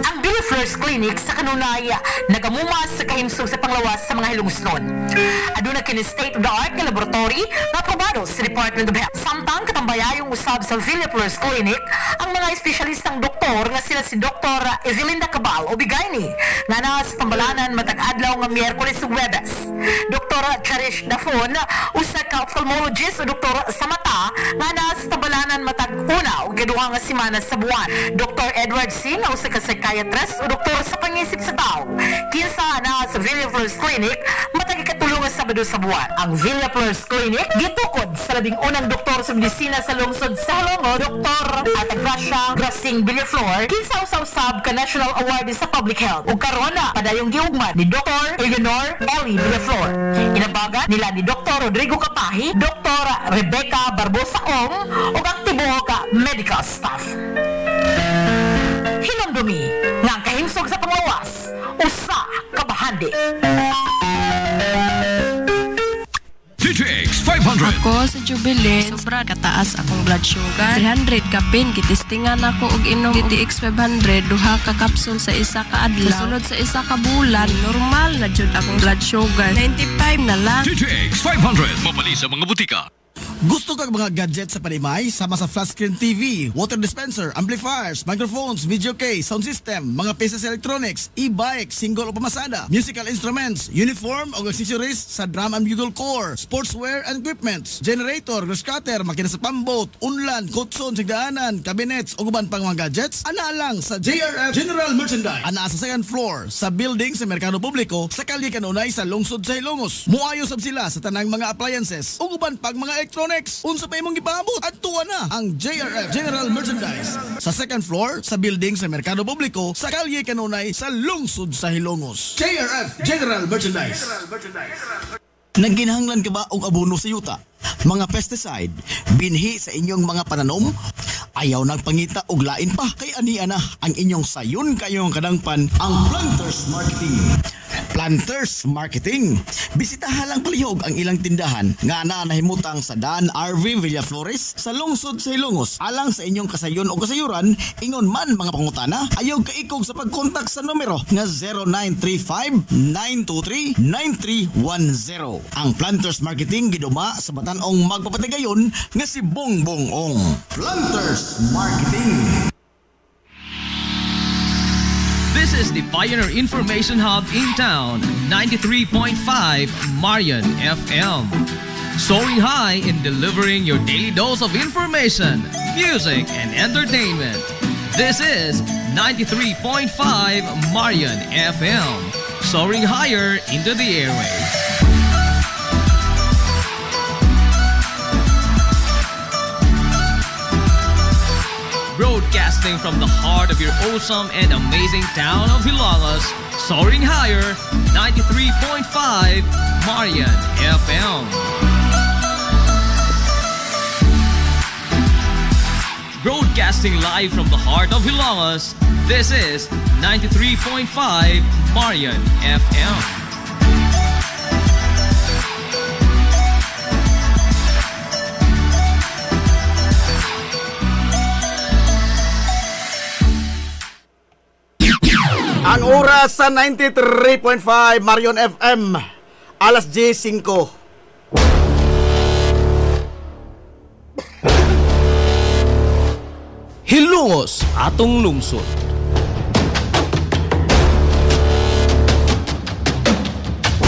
Ang Villaflores Clinic sa Kanunaya nagamumas sa kahimsog sa panglawas sa mga hilungsnon. Aduna kini state-of-the-art nga laboratory nga aprobado sa Department of Health. Samtang katambayayong usab sa Villaflores Clinic ang mga espesyalistang doktor nga sila si Dr. Ezelinda Cabal Obigayni nga naa sa Tambalanan matag adlaw nga Miyerkules ug Huwebes. Dr. Cherish Dafon usa ka ophthalmologist o doktor sa mata nga naa sa Tambalanan matag una ug kaduha nga semana sa buwan. Dr. Edward C nga usa ka psychiatrist o doktor sa pangisip sa tao. Kinsa naa sa Villaflores Clinic matag ikatulong nga Sabado sa buwan. Ang Villaflores Clinic gitukod sa labing unang doktor sa medisina sa lungsod sa Halongo, Dr. Atagracia Grasing Villaflor, kinsa usab ka National Award sa Public Health. Ug karon na padayong giugmad ni Dr. Eleanor Ellie Villaflor. Inabagan nila ni Dr. Rodrigo Kapahi, Dr. Rebecca Barbosa Ong ug ang tibuok ka medical staff. Hinumdumi nga ang kahimsog sa panglawas usa ka bahandi. DTX 500. Ako sa Jubilee, sobra kataas akong blood sugar. 300 ka pin, kitistingan ako og inom DTX 500, duha ka kapsul sa isa ka adlaw. Sunod sa isa ka bulan, normal na jud akong blood sugar. 95 na lang. DTX 500. Mabali sa mga butika. Gusto kang mga gadgets sa panimay? Sama sa flat screen TV, water dispenser, amplifiers, microphones, video case, sound system, mga pieces electronics, e-bike, single o pamasada, musical instruments, uniform o accessories sa drum and bugle corps, sportswear and equipments, generator, grass cutter, makina sa pambot, unlan, kutson, sigdaanan, cabinets o guban pang mga gadgets, ana lang sa JRF General Merchandise. Ana sa second floor sa building sa Merkado Publiko sa kalye kanunay sa lungsod sa Hilongos. Muayo sab sila sa tanang mga appliances o guban pang mga electronics. Unsa pa imong gipaabot? Adtuwa na ang JRF General Merchandise sa second floor sa building sa Merkado Publiko sa kalye kanunay sa lungsod sa Hilongos. JRF General Merchandise. Nagginahanglan ka ba og abono sa yuta? Mga pesticide, binhi sa inyong mga pananom? Ayaw nagpangita og lain pa kay ania na ang inyong sayon kayong kadangpan ang Planters Marketing. Planters Marketing. Bisitahan lang palihog ang ilang tindahan nga nahimutang sa Daan RV Villaflores sa lungsod sa Hilongos. Alang sa inyong kasayon o kasayuran, ingon man mga pangutana, ayaw kaikog sa pagkontak sa numero nga 0935-923-9310. Ang Planters Marketing giduma sa batan-ong magpapatigayon nga si Bongbong Ong. Planters Marketing. This is the Pioneer Information Hub in town, 93.5 Marian FM. Soaring high in delivering your daily dose of information, music, and entertainment. This is 93.5 Marian FM. Soaring higher into the airwaves. Broadcasting from the heart of your awesome and amazing town of Hilongos, soaring higher, 93.5 Marian FM. Broadcasting live from the heart of Hilongos, this is 93.5 Marian FM. Ang oras sa 93.5 Marion FM. Alas 10:05. Hilungos atong lungsod.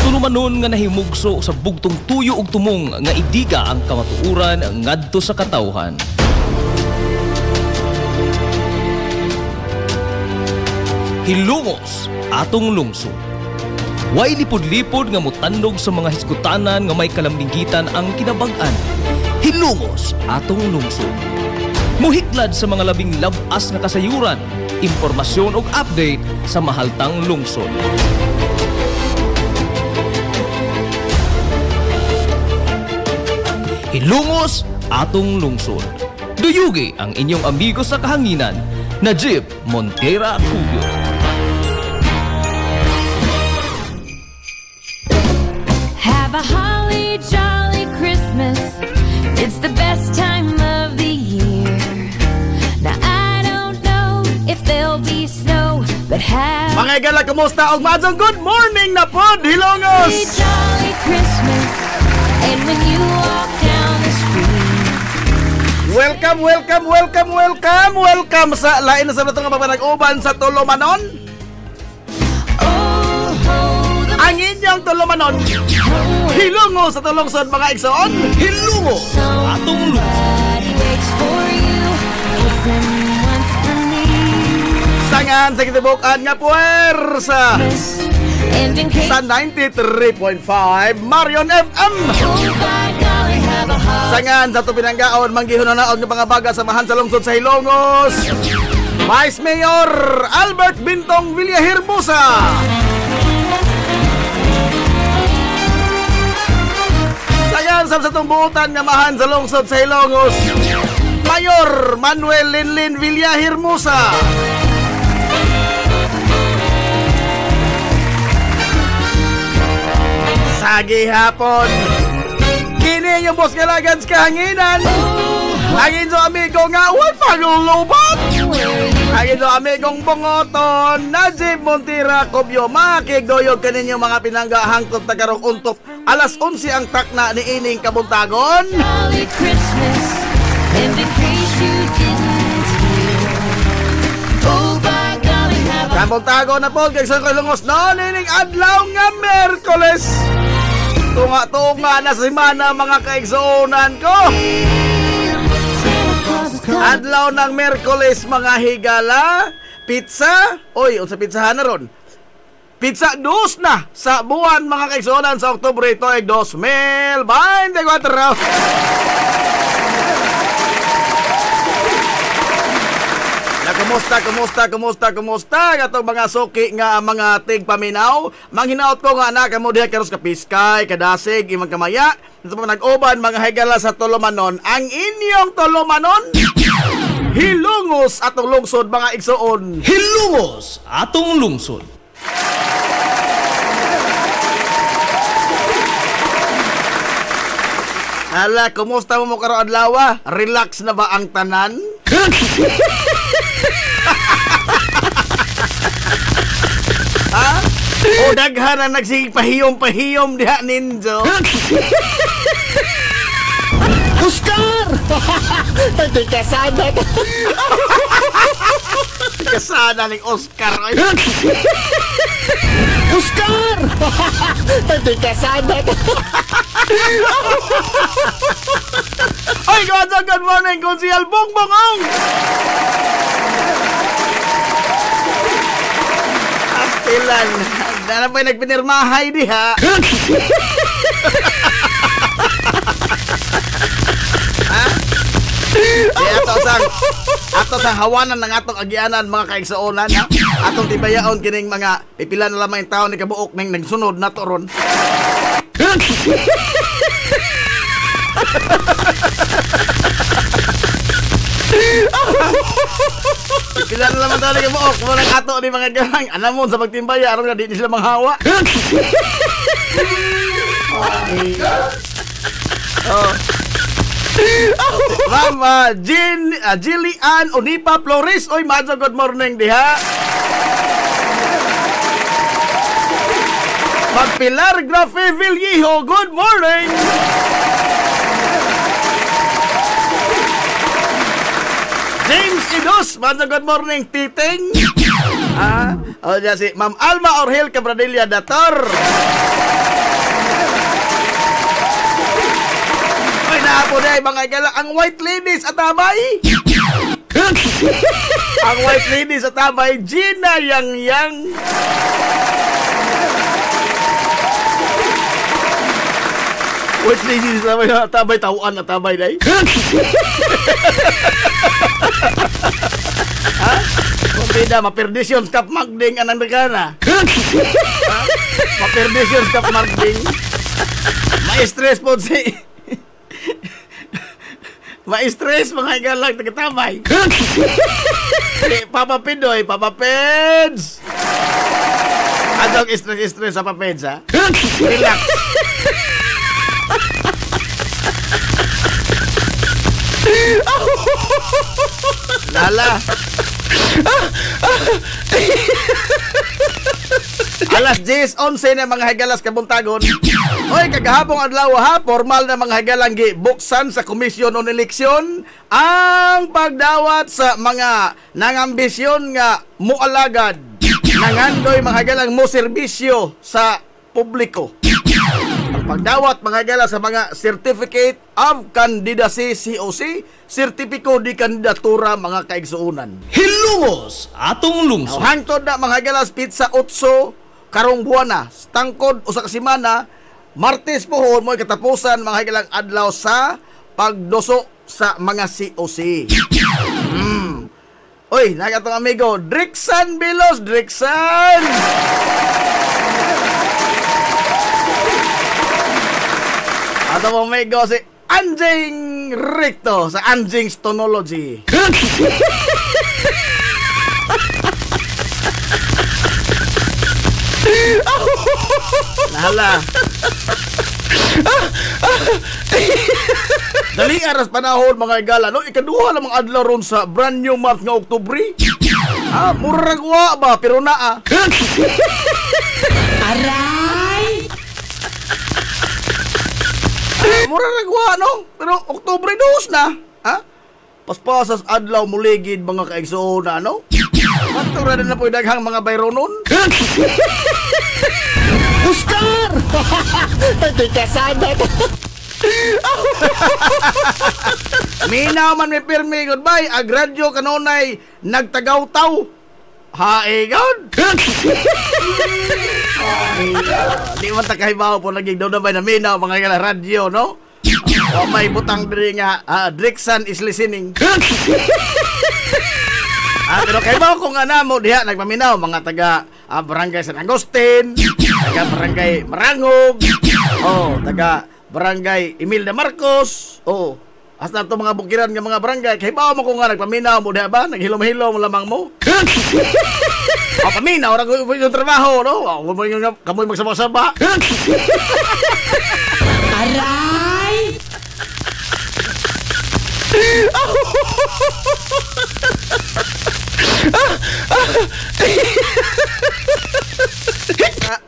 Tulumanon nga nahimugso sa bugtong tuyo ug tumong nga idiga ang kamatuuran ngadto sa katawhan. Hilungos atong lungsod. Way lipod-lipod nga mutandog sa mga hisgutanan nga may kalambigitan ang kinabag-an. Hilungos atong lungsod. Muhiklad sa mga labing labas nga kasayuran, impormasyon ug update sa mahaltang lungsod. Hilungos atong lungsod. Duyugi ang inyong amigo sa kahanginan, Najib Montera Cubio. Have a holly jolly Christmas. It's the best time of the year. Now I don't know if there'll be snow, but have Mga igala, kumusta? Og madong good morning na pod, Hilongos! a jolly Christmas. And when you walk down the street, Welcome sa lain na sa natong mga panag-uban sa Tulumanon. Ang inyong Tulumanon, hilungo sa tulungsod mga igsoon. Hilungo sa atong lungsod. Sangan sa kitibukan nga puwersa sa 93.5 Marion FM. Sangan sa tupinanggaon manggihunonaon ng mga baga samahan sa lungsod sa Hilongos, Vice Mayor Albert Bintong Villahermosa. Sangan sa tumbuutan nga mahan sa lungsod sa Hilongos, Mayor Manuel Linlin Villahermosa. Sagi hapon kini yung boss galagans kahanginan. Hangin sa amigo nga huwag pagulubat. Hangin sa amigong bungoton, Najib Montera Cubio. Makigdoyog kanin yung mga pinangga hangtod tagarong untop. Alas 11 ang takna ni ining kabuntagon. Merry Christmas. And in case you didn't hear, oh by golly, have a Kabuntagon na po kay sa Hilongos no nining adlaw nga Miyerkules. Tunga-tunga na sa semana mga kaigsuunan ko. Adlaw ng Miyerkules mga higala. Pizza. Oy, unsa pizzahan na ron? Pizza dos na sa buwan mga kaigsuunan sa Oktubre tuig 2024. Kumusta gatong mga suki nga mga tigpaminaw. Manghinaot ko nga na kamo diha karos ka Piskay, Kadasig, imong kamaya. Ito pa nag-uban mga higala sa Tulumanon. Ang inyong Tulumanon, hilungos atong lungsod mga igsoon. Hilungos atong lungsod. Hala, kumusta mo karon adlaw? Relax na ba ang tanan? Ha? O daghan na nagsipahiyom-pahiyom diha ninjo. Oscar! Hindi kasada. Kasada ni Oscar. Oscar! Hindi kasada. Ay, good morning, Konsehal Bongbongong! Astilan, na pa'y nagpinirmahay diha. Ha? Ato sang hawanan ng atong agianan mga kaigsuonan, ha? Atong tibayaon kining mga pipila na lamang taon ni kabuok ning nagsunod na to ron. Pipila na lamang taon ni kabuok walang ato ni mga gang. Anamon sa pagtimbaya aron nga di sila manghawa. Oh. Mama Jillian Onipa Flores. Oy, madyo good morning diha. Magpilar Grafe Villejo, good morning! James Idos, good morning, Titing. O dyan si Ma'am Alma Orhel Cabradilla Dator. Ay, naapo na mga igala, ang white ladies at abay. Ang white ladies at abay, Gina Yang. White ladies at abay, tauan at abay day. Ha? Kumpida, maperdisyon kap magding anang nagana. Maperdisyon kap magding. Ma-stress po si... Ma-stress mga igalang tagatabay. Papa Pidoy, Papa Peds. Adong stress sa Papa Peds, ha? Relax. Lala. Alas 10:11 na mga higalas kabuntagon. Oy, kagahapong adlaw ha, formal na mga higalang gibuksan sa Komisyon on Eleksyon ang pagdawat sa mga nangambisyon nga mualagad nangandoy mga higalang mo serbisyo sa publiko. Ang pagdawat mga higalas sa mga Certificate of Candidacy COC, Sertipiko di Kandidatura mga kaigsuunan. Hilungos atong lungsod. Hangtod na mga higalas pizza 8 karong buwan na, tangkod usa ka semana, Martes pohon mo katapusan mga higalang adlaw sa pagdoso sa mga COC. Oy, nagatong amigo, Drixan Bilos, Drixan! Ato mong amigo si Anjing Ricto sa Anjing Stonology. Nala. Dali aras panahon mga igala, no? Ikaduha lang mga adlaw ron sa brand new month nga Oktubre. Muragwa ba pero naa. Aray. Muragwa no? Pero Oktubre 2 na, ha? Paspasas adlaw muligid mga kaigsoon na, no? Matura na po daghang mga bayro nun. Oscar! Hindi ka sana. Minaw man may pirmi, goodbye. Agradyo kanunay nagtagaw-taw. Haigod! Di man takahibaw po naging daw na ba na minaw mga kala radyo, no? O may butang diri nga, Drixan is listening. Pero kahibaw kung ana mo diha nagpaminaw mga taga Barangay San Agustin, taga Barangay Marangog, taga Barangay Imelda Marcos, hasta to mga bukiran nga mga barangay. Kahibaw mo kung nga nagpaminaw mo diha ba? Naghilom-hilom lamang mo. Paminaw ra ko yung trabaho, no? Kamoy magsama-sama. Aray!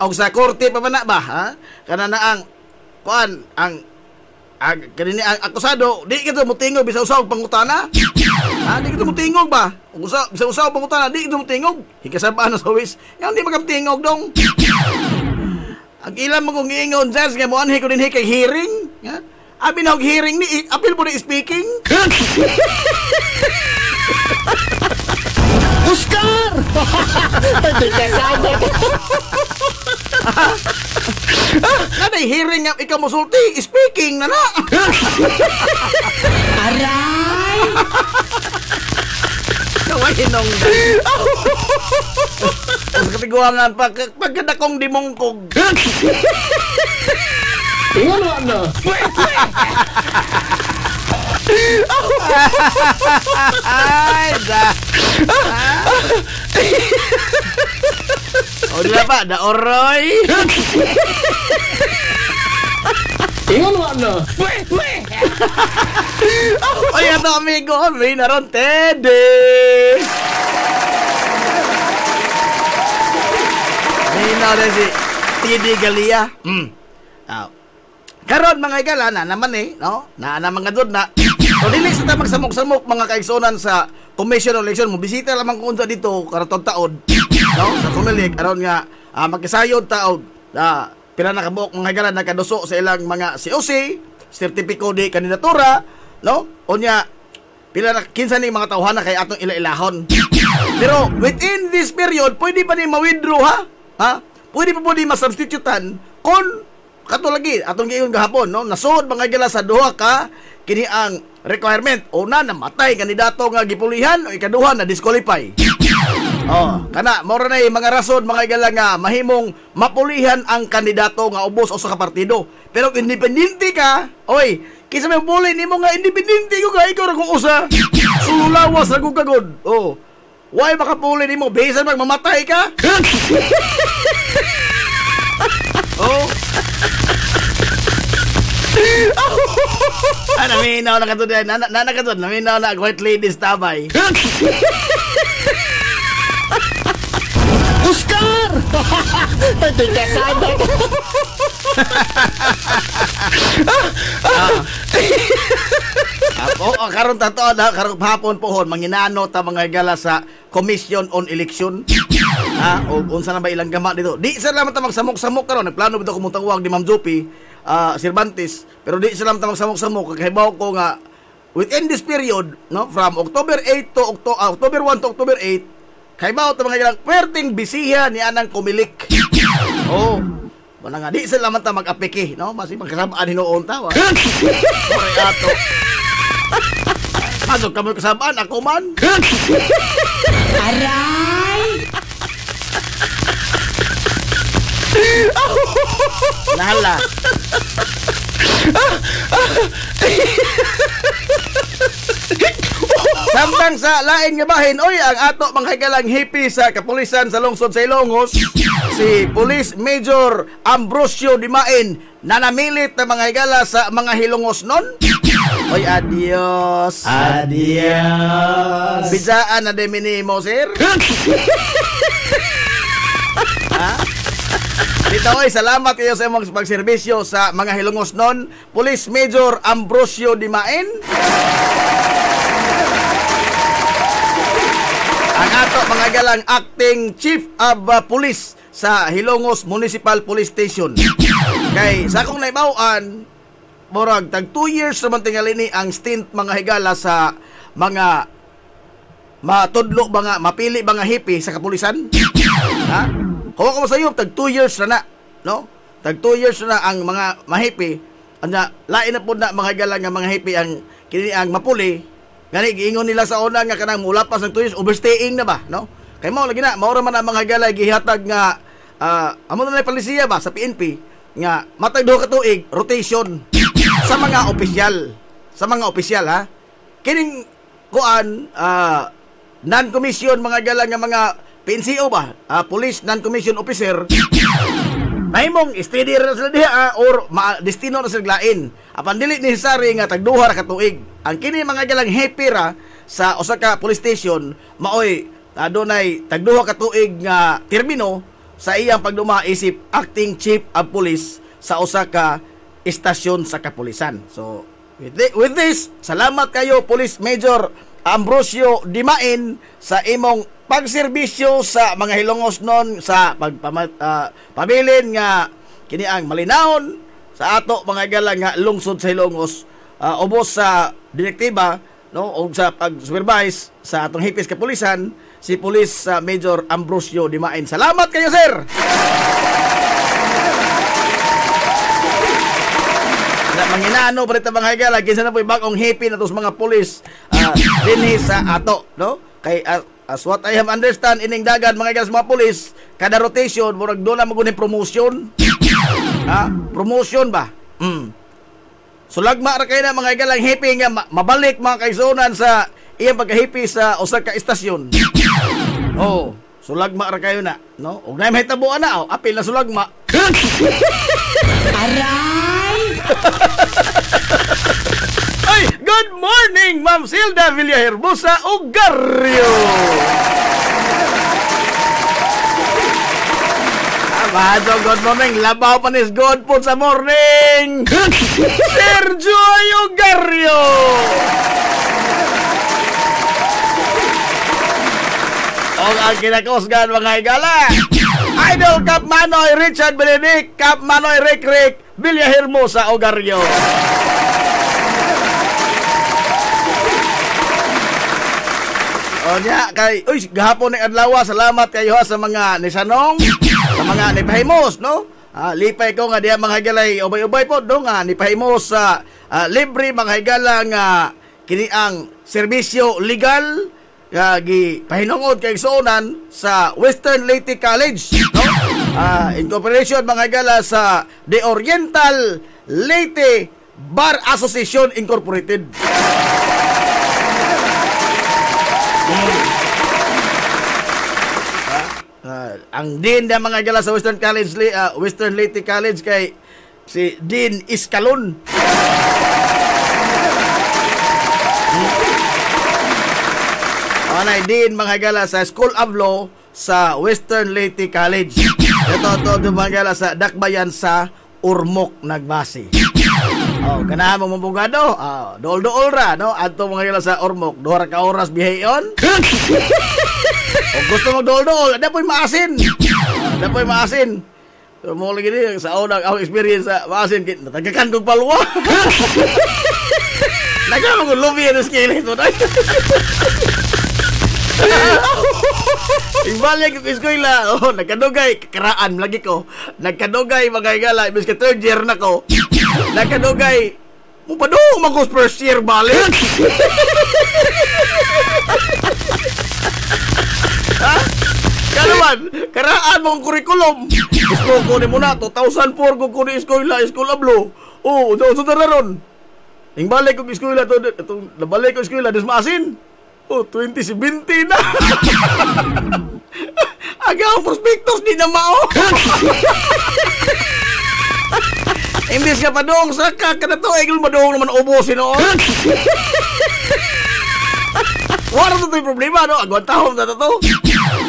Og sa korte pa man na ba, ha? Kana na ang kuan ang kanini ang akusado, di kito motingog bisa usaw pangutana. Di kito motingog ba? Bisa usaw pangutana, di kito motingog. Hikasabaan sa wis. Yang di makamtingog dong. Ang ilang mo kong iingon judge nga mo anhi ko din kay hearing, ha? Abi na og hearing ni apil po ni speaking. Oscar! Nanay hearing nga ikaw musulti, speaking na na. Aray! Kaway nung sa katiguangan pagkadakong dimongkog. Wala na. Ay, da. O di ba? Da oroy. Wala na. Oy, ato amigo, may naron Teddy. May naron si Tidi Galia. Karon mga igala na naman no? Na naman nga doon na. So dili sa magsamok-samok mga kaigsonan sa commission of election mo bisita lamang kun sa dito karatong taon, no? Sa Comelec aron nga magkasayod taog pila na kabuok mga igala nakaduso sa ilang mga COC, sertipiko di kandidatura, no? Unya pila na kinsa ni mga tawhana kay atong ila-ilahon. Pero within this period pwede pa ni ma-withdraw ha? Pwede pa po di ma-substitutan kung katulagi atong giingon gahapon no nasud mga igala sa duha ka kini ang requirement una namatay kandidato nga gipulihan o ikaduha na disqualify. Kana mora na mga rason mga igala nga mahimong mapulihan ang kandidato nga ubos usa ka partido. Pero kung independente ka, oy, kisa may puli nimo nga independente ko ka ikaw ra kung usa. Sululawas ra kog kagod. Why makapuli nimo bisan pag mamatay ka? Naminaw na katod nakatod naminaw na white ladies tabay. Oscar! Hindi ka sana. Karon tato na karon hapon pohon manginano ta mga igala sa Commission on Election. O unsa na ba ilang gama dito? Di sila man ta magsamok-samok karon. Nagplano bitaw ko mong tawag ni Ma'am Jopi Cervantes, pero di sila man ta magsamok-samok kagahibaw ko nga within this period, no, from October 8 to October 1 to October 8, kagahibaw ta mga igala perting bisiya ni anang Comelec. Wala nga, di sila man ta mag-apeke, no? Basi magkasabaan hinoon ta, wa? Pare ato. Masok kami kasabaan, ako man. Aray! Lala. Samtang sa lain nga bahin, oy, ang ato mga higalang hippie sa kapulisan sa lungsod sa Ilongos, si Police Major Ambrosio Dimain, nanamilit na mga higala sa mga Hilongos nun. Oy, adios. Adios. Bisaan na demini mo, sir. Dito oy, salamat kayo sa imong pagserbisyo sa mga Hilongos nun. Police Major Ambrosio Dimain. Ang ato mga galang acting Chief of Police sa Hilongos Municipal Police Station. Kay sa akong naibawaan, morag tag 2 years naman tingali ni ang stint mga higala sa mga matudlo ba nga mapili ba nga hippie sa kapulisan. Kuha ko masayop tag 2 years na no? Tag 2 years na ang mga mahippie. Anya lain na pud na mga higala nga mga hippie ang kini ang mapuli. Gani giingon nila sa una nga kanang mula pa sa 2 years overstaying na ba, no? Kay mao lagi na maura man ang mga galay gihatag nga amo na palisiya ba sa PNP nga matag duha ka tuig rotation sa mga opisyal. Sa mga opisyal ha. Kining kuan non-commission mga gala nga mga PNCO ba, police non-commission officer. Mahimong steady ra sila diha or destino na sila lain. Apan dili necessary nga tagduha ra ka tuig. Ang kini mga galang happy ra sa usa ka police station maoy adunay tagduha ka tuig nga termino sa iyang pagduma isip acting chief of police sa usa ka istasyon sa kapulisan. So with this, salamat kayo Police Major Ambrosio Dimain sa imong pagserbisyo sa mga Hilongos non sa pabilin nga kini ang malinawon sa ato mga galang nga lungsod sa Hilongos, ubos sa direktiba no o sa pag-supervise sa atong hipis kapulisan si Police Major Ambrosio Dimain. Salamat kayo, sir. Manginano pa rin mga higala kinsa na po bagong hippie na tos mga pulis dinhi sa ato, no? Kay as what I have understand ining dagan mga higala sa mga pulis kada rotation murag doon na magunin promotion. Promotion ba? Sulagma ra kay na mga higala hippie nga mabalik mga kaisonan sa iyang pagka-hippie sa usa ka istasyon. Sulagma ra kayo na, no? Ug nay mahitabuan na apil na sulagma. Aray! Ay, good morning, Ma'am Silda Villahermosa Ugarrio. Mahadong good morning. Labaw panis good po sa morning. Sergio Ayugario. O ang kinakusgan mga higala. Idol Kap Manoy Richard Benedict, Kap Manoy Rick Villahermosa Ogario. O niya kay gahapon ni adlaw, salamat kayo sa mga nisanong, sa mga nipahimos, no? Lipay ko nga diya mga higalay ubay-ubay po do nga nipahimos sa libre mga higala nga kini ang serbisyo legal gi pahinungod kay igsuonan sa Western Leyte College, no? In cooperation mga higala sa The Oriental Leyte Bar Association Incorporated. Ang dean na mga higala sa Western College, Western Leyte College kay si Dean Iscalon. Anay din mga higala sa School of Law sa Western Leyte College. Ito mga higala sa Dakbayan sa Ormoc, Nagbasi. Ganahan mo mabugado, dool-dool ra, no? Adto mga higala sa Ormoc, 2 ka oras bihayon. Kung gusto mo dool-dool, ada po'y maasin. So, mo lagi din sa unang experience sa maasin, natagakan kong palwa. Nagkaroon ko lubi ang skill ito. Ibalik ko eskwela, nagkadugay kakaraan lagi ko. Nagkadugay mga higala, ibig ka 3rd year na ko. Nagkadugay mo pa doon mag first year balik. Ha? Kalaman, karaan mong kurikulum. Gusto ko ni muna 2004 ko ni eskwela, School of Law. Doon sa tararon. Ing balik ko eskwela to, nabalik ko eskwela des maasin. 2017 na. Agaw prospectus di na mao. Imbis ka pa doong saka ka na to, egol madoong naman ubusin noon. Wala na ito yung problema, no? Agwan tahong na to.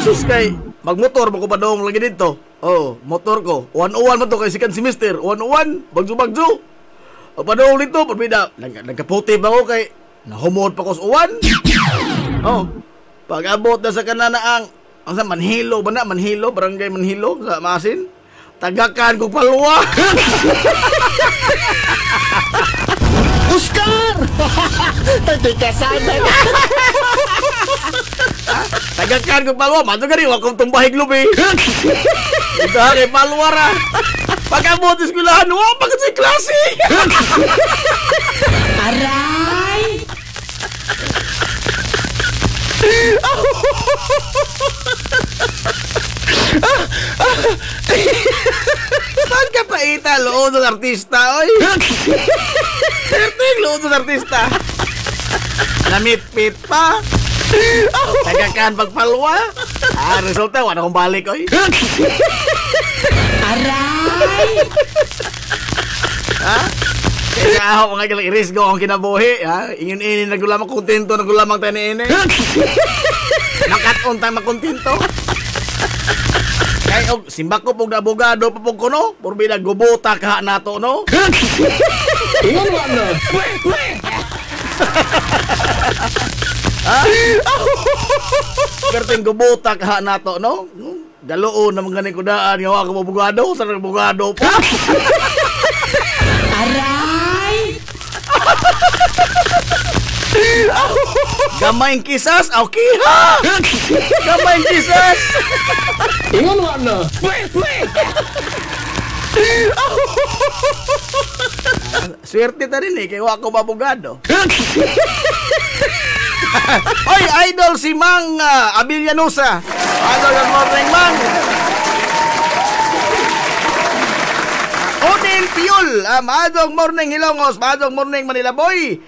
Sus kay, magmotor mo ko pa doong lagi dito. Motor ko. 101 mo to kay second semester. 101, bagso-bagso. Padoong dito, pabida. Nagkaputi ba ko kay nahumod pa ko sa uwan. Pag abot na sa kanana ang sa Manhilo ba na? Manhilo, barangay Manhilo sa Masin. Tagakan ko palwa. Oscar! Hindi ka sana. Tagakan ko palwa. Mato ka rin, wakong tumbahig lubi. Ito kay palwa ra. Pag abot sa eskulahan, pagkat sa klase. Aray! Saan ka pa ita? Lood ng artista, oy. Terting lood ng artista. Namit-pit pa. Tagakan pagpalwa. Resulta, wala akong balik, oy. Aray! Kaya ako mga galang i-risk ko ang kinabuhi, ha? Ingin-ingin nagulamang kontento, nagulamang tayo ni ine. Nakat-on tayo makontento. Kaya simbak ko pong na abogado pa pong ko, no? Purbida gubuta ka nato, no? Iyan mo, no? Kerting gubuta ka nato, no? Galoon naman ganing kudaan, gawa ko abogado, sa abogado pa. Aray! Gamayng kisas, okay ha? Gamayng kisas. Ingon mo na. Swerte ta rin kaya wako mabugado. Oy, idol si Mang Abilianosa. Idol, good morning, Mang. Odin Piul, maadong morning Hilongos, maadong morning Manila Boy,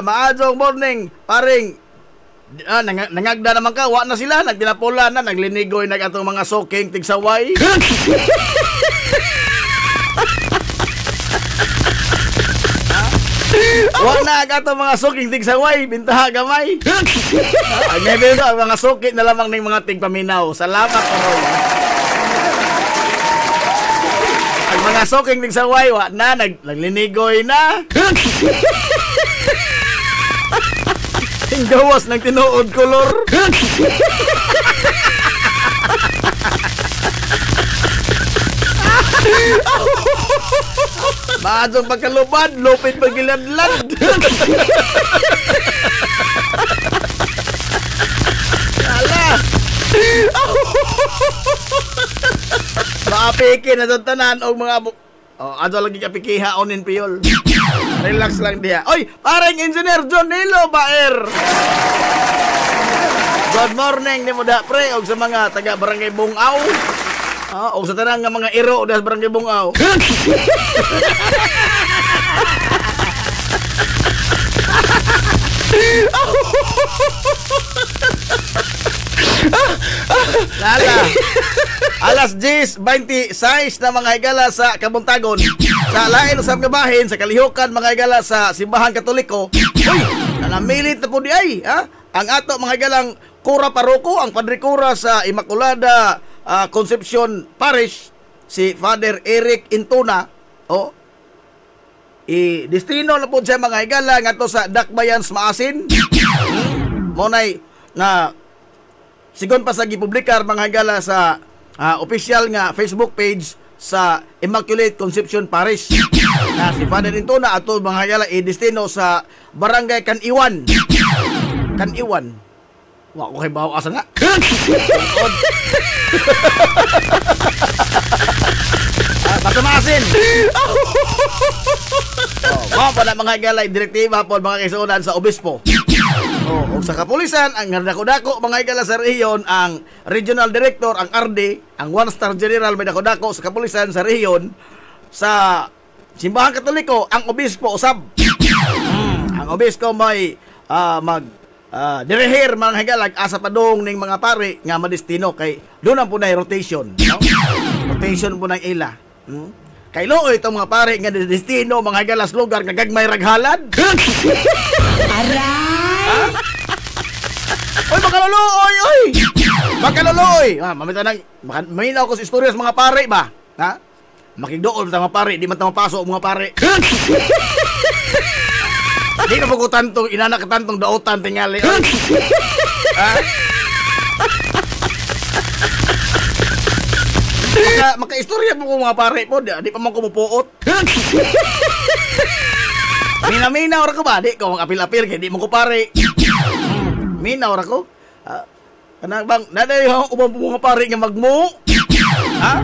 maadong morning paring nangagda naman ka, wa na sila, nagtinapula na, naglinigoy na atong mga soking tigsaway. Wa na atong mga soking tigsaway, bintaha gamay. Ang nebel ang mga sokit na lamang ning mga tigpaminaw. Salamat karon. mga soking ning saway wa na naglinigoy na. Ting gawas ng tinuod kolor. Maadong pagkalubad, lupit pagiladlad. Ala. Maapikin na tanan og mga ato lagi kapikiha onin piyol. Relax lang diha. Oy, parang Engineer John Nilo Baer. Good morning ni mo da pre og sa mga taga Barangay Bungaw. Og sa tanang nga mga iro da sa Barangay Bungaw. Lala. Alas 10:26 na mga higala sa Kabuntagon. Sa lain usab nga bahin sa kalihukan mga higala sa Simbahan Katoliko. Uy, nanamilit na po di ay, ha? Ang ato mga higalang Kura Paroko, ang Padre Kura sa Immaculada Concepcion Parish, si Father Eric Intuna. Destino na po siya mga higala ngadto sa Dakbayan Maasin. Monay na sigon pa sa gipublikar mga higala sa official nga Facebook page sa Immaculate Conception Parish na si Father Intuna ato mga higala destino sa Barangay Kaniwan. Wa ko kay bawo asa nga. Basta maasin. Mga pala mga higalay, direktiba po mga kaisunan sa obispo. O sa kapulisan, ang dako-dako mga higala sa rehiyon, ang regional director, ang RD, ang one-star general may dako-dako sa kapulisan sa rehiyon, sa Simbahan Katoliko, ang obispo usab. Ang obispo may direhir mga higalag asa padong ning mga pare nga madestino kay doon ang punay rotation, no? Rotation po ng ila. Kay looy itong mga pare nga destino mga higalas lugar nga gagmay raghalad. Aray! Oy, makaluluoy, oy! Makaluluoy! Mamita nang maminaw ko sa istorya sa mga pare ba? Ha? Makigdoon sa mga pare, di man ta mapasok mga pare. Di na po ko tantong, inanak tantong daotan tingali. Maka-istorya po ko mga pare po, di pa man kumupuot. Mina-mina ora ko ba? Di ko apil-apil kaya di mo ko pare. Mina ora ko. Kanang bang, naday ubang po mga pare nga magmo. Ha?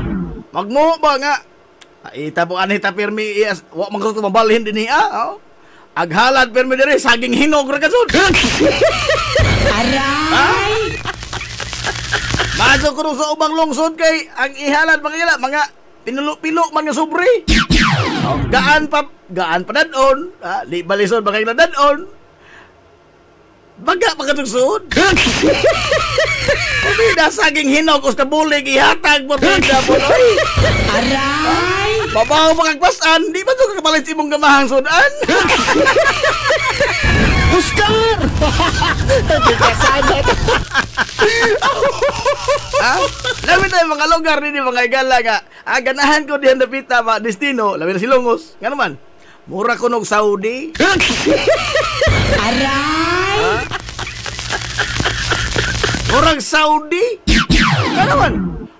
Magmo ba nga? Ita po anita pirmi, wak magsuto mabalhin din niya. Aghalad permi dire saging hinog ra kasud. Aray! Maso ko sa ubang lungsod kay ang ihalad mga pinulo-pilo man nga sobre. Gaan pa dadon, di balisod bagay na dadon. Baga pagkatugsod. Pabida saging hinog us kabulig ihatag pabida po. Aray! Babaw magagpasan, di ba ito kakapalit si mong gamahang sudan? Oscar! Labi tayo mga lugar din mga igala nga. Ganahan ko diyan napita ba destino, labi na silungos. Nga naman, mura ko nog Saudi. Aray! Murang Saudi? Nga naman,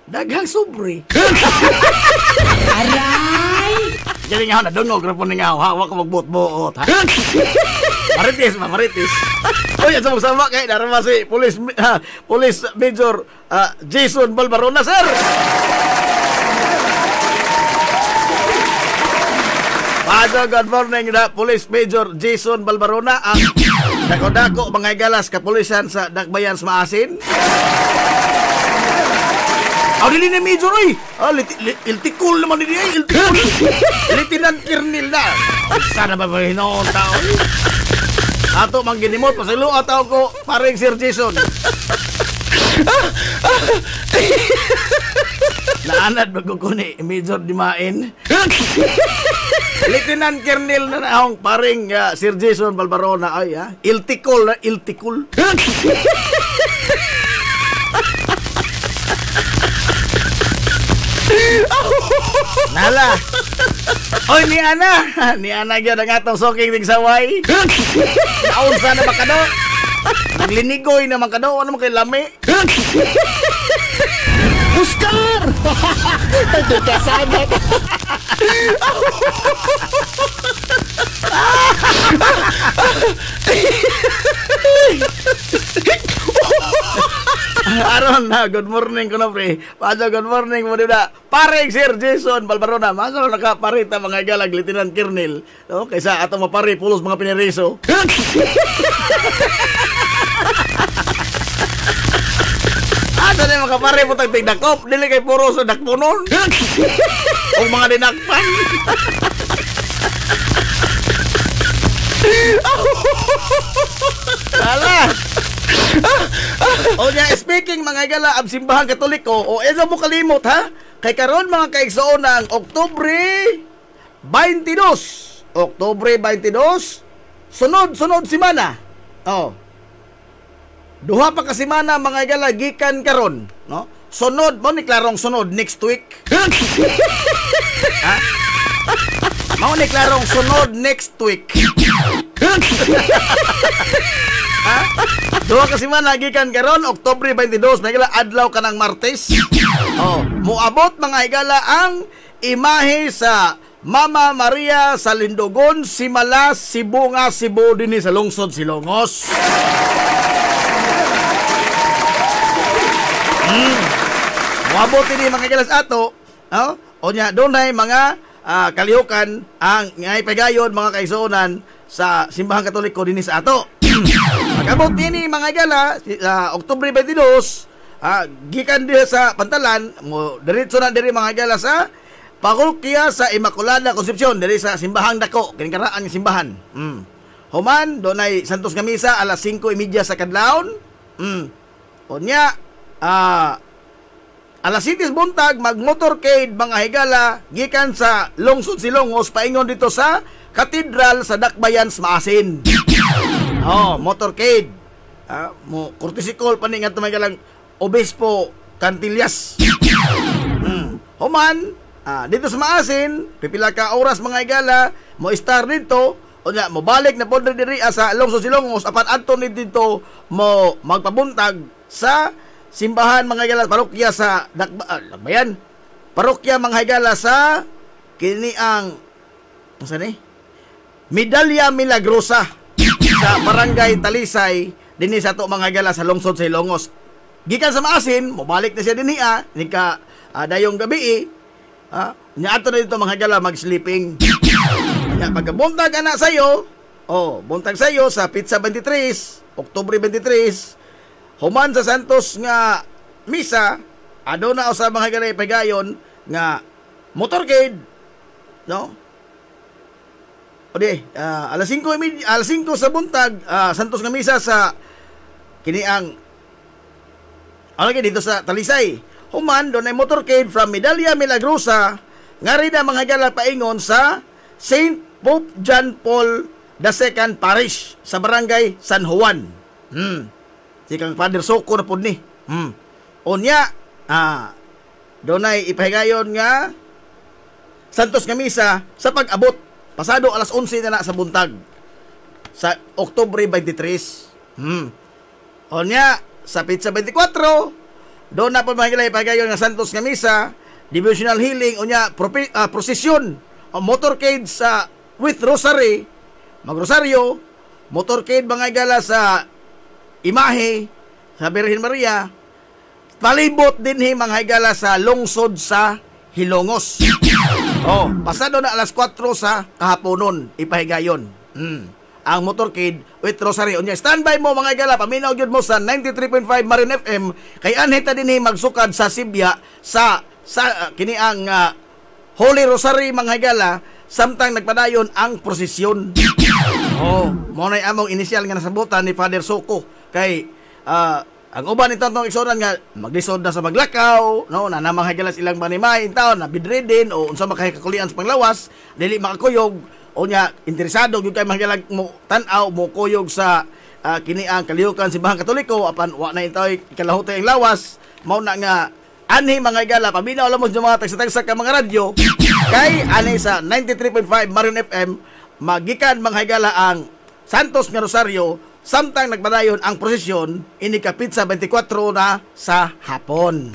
daghang sobre. Aray! Jadi nga na dungog ra po ni nga hawa ko magbot-bot ha. Maritis. Oy, sama-sama kay darama si Police Major Jason Balbarona, sir. Good morning na Police Major Jason Balbarona, ang dako-dako mga galas kapulisan sa Dakbayan Maasin. Dili ni Major oy. Iltikul naman ni ay iltikul. Lieutenant Colonel na. Sana ba hinon tao? Ato mang ginimot pasilo ataw ko paring Sir Jason. Naanad bago ko ni Major Dimain. Lieutenant Colonel na naong paring Sir Jason Balbarona ay iltikul. Nala. Oy, ni Ana gyud ang atong soking ning saway. Naunsa na makado? Naglinigoy na makado, ano man kay lami? Oscar! Ito kasagat. Aron na, good morning ko na pre. Paso, good morning mo na. Pare, Sir Jason Balbarona. Maso nakaparita mga galag, Lieutenant Colonel. No? Kaysa ato mapari, pulos mga piniriso. Asa na makapare po tagtig dakop. Dili kay puro sa dakpunon. O mga dinakpan. Ala. O niya, speaking mga gala ab simbahang Katoliko, o ezo mo kalimot ha? Kay karon mga kaigsoon ng Oktubre 22. Oktubre 22. Sunod semana. Oh. Duha pa ka semana mga gala gikan karon, no? Sunod mo ni klarong sunod next week. Ha? Mao ni klarong sunod next week. Ha? Duha ka semana gikan karon Oktubre 22, mga gala adlaw ka ng Martes. Oh, muabot mga higala ang imahe sa Mama Maria sa Lindogon, Simala, Sibunga, Cebu dinhi sa lungsod Silongos. Muabot ini mga gilas ato, o nya dunay mga kalihukan ang ngay pagayon mga kaigsuonan sa simbahang Katoliko dinhi sa ato. Pag-abot ini mga gala Oktubre 22, gikan diha sa Pantalan, mo diretso na diri mga gala sa Parokya sa Immaculada Concepcion diri sa simbahang dako, kinikaraan ng simbahan. Human dunay Santos nga Misa alas 5:30 sa kadlawon. Unya alas 7 buntag mag-motorcade mga higala gikan sa lungsod Silongos paingon dito sa Katedral sa Dakbayan sa Maasin. Motorcade. Mo kurtisikol pa ni nga mga galang Obispo Cantillas. Human dito sa Maasin, pipila ka oras mga higala mo star dito. O nya, mo balik na po diri sa lungsod Silongos apan adto ni dito mo magpabuntag sa simbahan mga higala parokya sa Dakbayan. Parokya mga higala sa kini ang Medalya Milagrosa sa Barangay Talisay dinhi sa to mga higala sa lungsod sa Silongos. Gikan sa Maasin, mo balik na siya dinhi ni ka dayong gabi nya ato na dito mga higala mag-sleeping. Nya pagkabuntag ana sayo, buntag sayo sa Pizza 23, Oktubre 23. Human sa Santos nga Misa, aduna usa mga higala pagayon nga motorcade, no? Alas 5 sa buntag, Santos nga Misa sa kini ang dito sa Talisay. Human doon ay motorcade from Medalya Milagrosa nga rin ang mga higala paingon sa St. Pope John Paul II Parish sa Barangay San Juan. Si kang Father Soko na po ni. Unya, doon ay ipahigayon nga Santos nga Misa sa pag-abot. Pasado alas 11 na sa buntag sa Oktubre 23. Unya, sa Pizza 24, doon na po mga ipahigayon nga Santos nga Misa, devotional healing, unya, prosesyon, motorcade sa with rosary, magrosaryo, motorcade mga igala sa imahe sa Birhen Maria, palibot din mga higala sa lungsod sa Hilongos. Pasado na alas 4 sa kahaponon ipahigayon. Ang motorcade with rosary. Unya standby mo mga higala, paminaw gyud mo sa 93.5 Marin FM kay anheta dinhi magsukad sa Sibya sa kini ang Holy Rosary mga higala samtang nagpadayon ang prosesyon. Mo nay among inisyal nga nasabutan ni Father Soko kay ang uban nito tong igsoon nga maglisod na sa maglakaw, no, na namang higala silang manimay in taon na bedridden o unsa makahikakulian sa panglawas, dili makakuyog o nya interesado gyud kay mahigala mo tan-aw mo kuyog sa kini ang kalihukan simbahang Katoliko apan wa na itoy kalahutay ang lawas, mao na nga Ani mga igala, paminaw lang mo sa mga tagsa-tagsa ka mga radyo, kay ani sa 93.5 Marion FM, magikan mga igala ang Santos nga Rosario, samtang nagpadayon ang prosesyon, ini kapit sa 24 na sa hapon.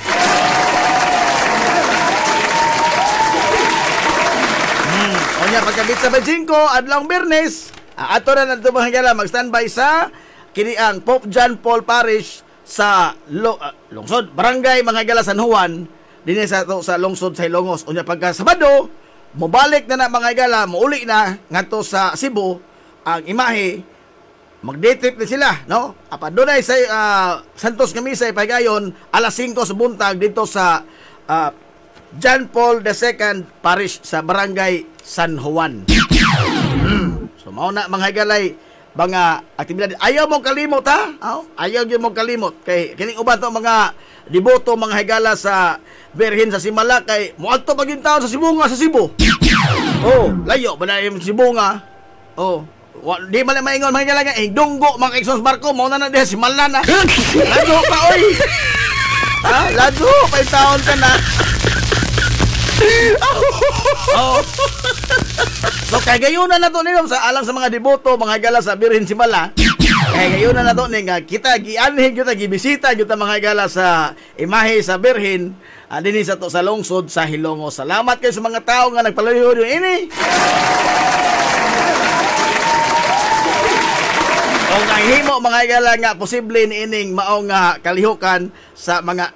Onya pagkabit sa 25, adlong Biyernes, ato na nato mga igala, mag-standby sa kini ang Pope John Paul Parish sa lungsod barangay mga igala San Juan dinhi sa lungsod sa Hilongos. Unya pagka Sabado mobalik na mga igala, muuli na ngadto sa Cebu ang imahe, mag-day trip na sila, no? Apa dunay sa Santos nga misa pagayon alas 5 sa buntag dito sa John Paul II Parish sa barangay San Juan. So mao na mga igalay mga aktibidad. Ayaw mo kalimot ha? Ayaw gyud mo kalimot kay kining uban to mga deboto mga higala sa Birhen sa Simala kay moadto pagin taon sa Sibunga sa Cebu. Oh, layo ba na yung Sibunga? Oh, di man maingon mga higala nga dunggo mga exhaust barko mao na diha Simala na. Lago pa oy. Ha, lago pa taon ka na. Oh. So kay gayunan na to ninom sa alang sa mga deboto mga higala sa Birhen Simala. Kay gayunan na to ni nga kita gianhin gyud gibisita gyud mga higala sa imahe sa Birhen dinhi sa to sa lungsod sa Hilongos. Salamat kayo sa mga tao nga nagpaluyo ini. O nga himo mga higala nga posible niining mao nga kalihukan sa mga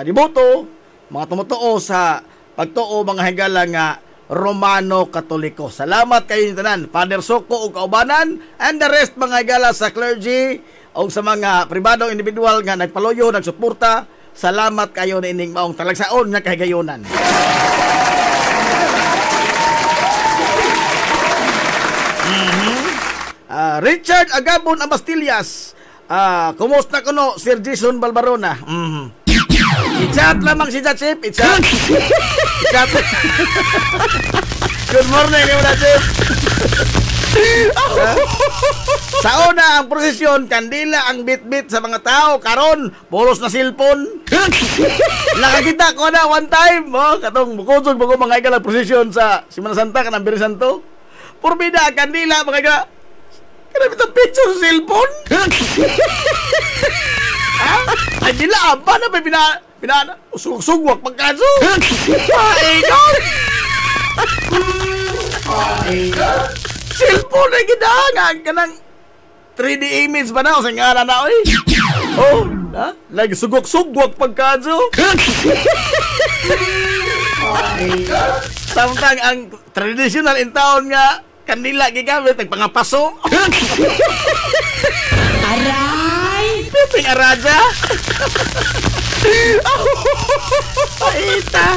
deboto, mga tumutuo sa pagtuo mga higala nga Romano Katoliko. Salamat kayo ni tanan, Father Soko ug kaubanan and the rest mga higala sa clergy o sa mga pribadong individual nga nagpaluyo, nagsuporta. Salamat kayo na ining maong talagsaon nga kahigayonan. Richard Agabon Abastillas, kumusta kuno Sir Jason Balbarona? I-chat lamang si Chip, i-chat. Good morning, Chip. Sa una ang prosesyon, kandila ang bit-bit sa mga tao. Karon, pulos na cellphone. Nakakita ko na one time, katong bukosog bago mga igala prosesyon sa Semana Santa, kanang Biyernes Santo. Purbida, kandila, mga igala. Kanang itong picture sa cellphone. Ay, dila, ba na may sugwak pagkaso. Cellphone na gidangan ka ng 3D image ba na o sa ngana na oy. Oh, lagi sugwak pagkaso. Samtang ang traditional in town nga kanila gigamit nagpangapaso. Aray! Piting araja! Paita!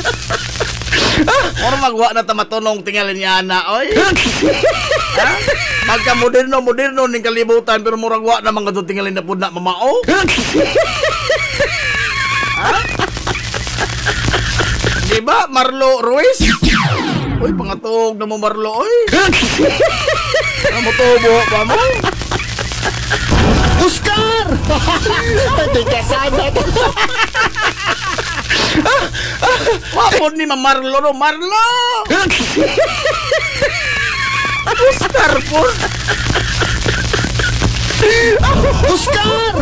Or magwa na tamatunong tingalin niya na, oy! Magka moderno ning kalibutan pero murag wa na mga tingalin na po na mamao. Diba, Marlo Ruiz? Uy, pangatog na mo Marlo, oy! Namutubo pa mo? Oscar! Hindi ka sagot. Wapon ni Marlo no, Marlo! Oscar po! Oscar!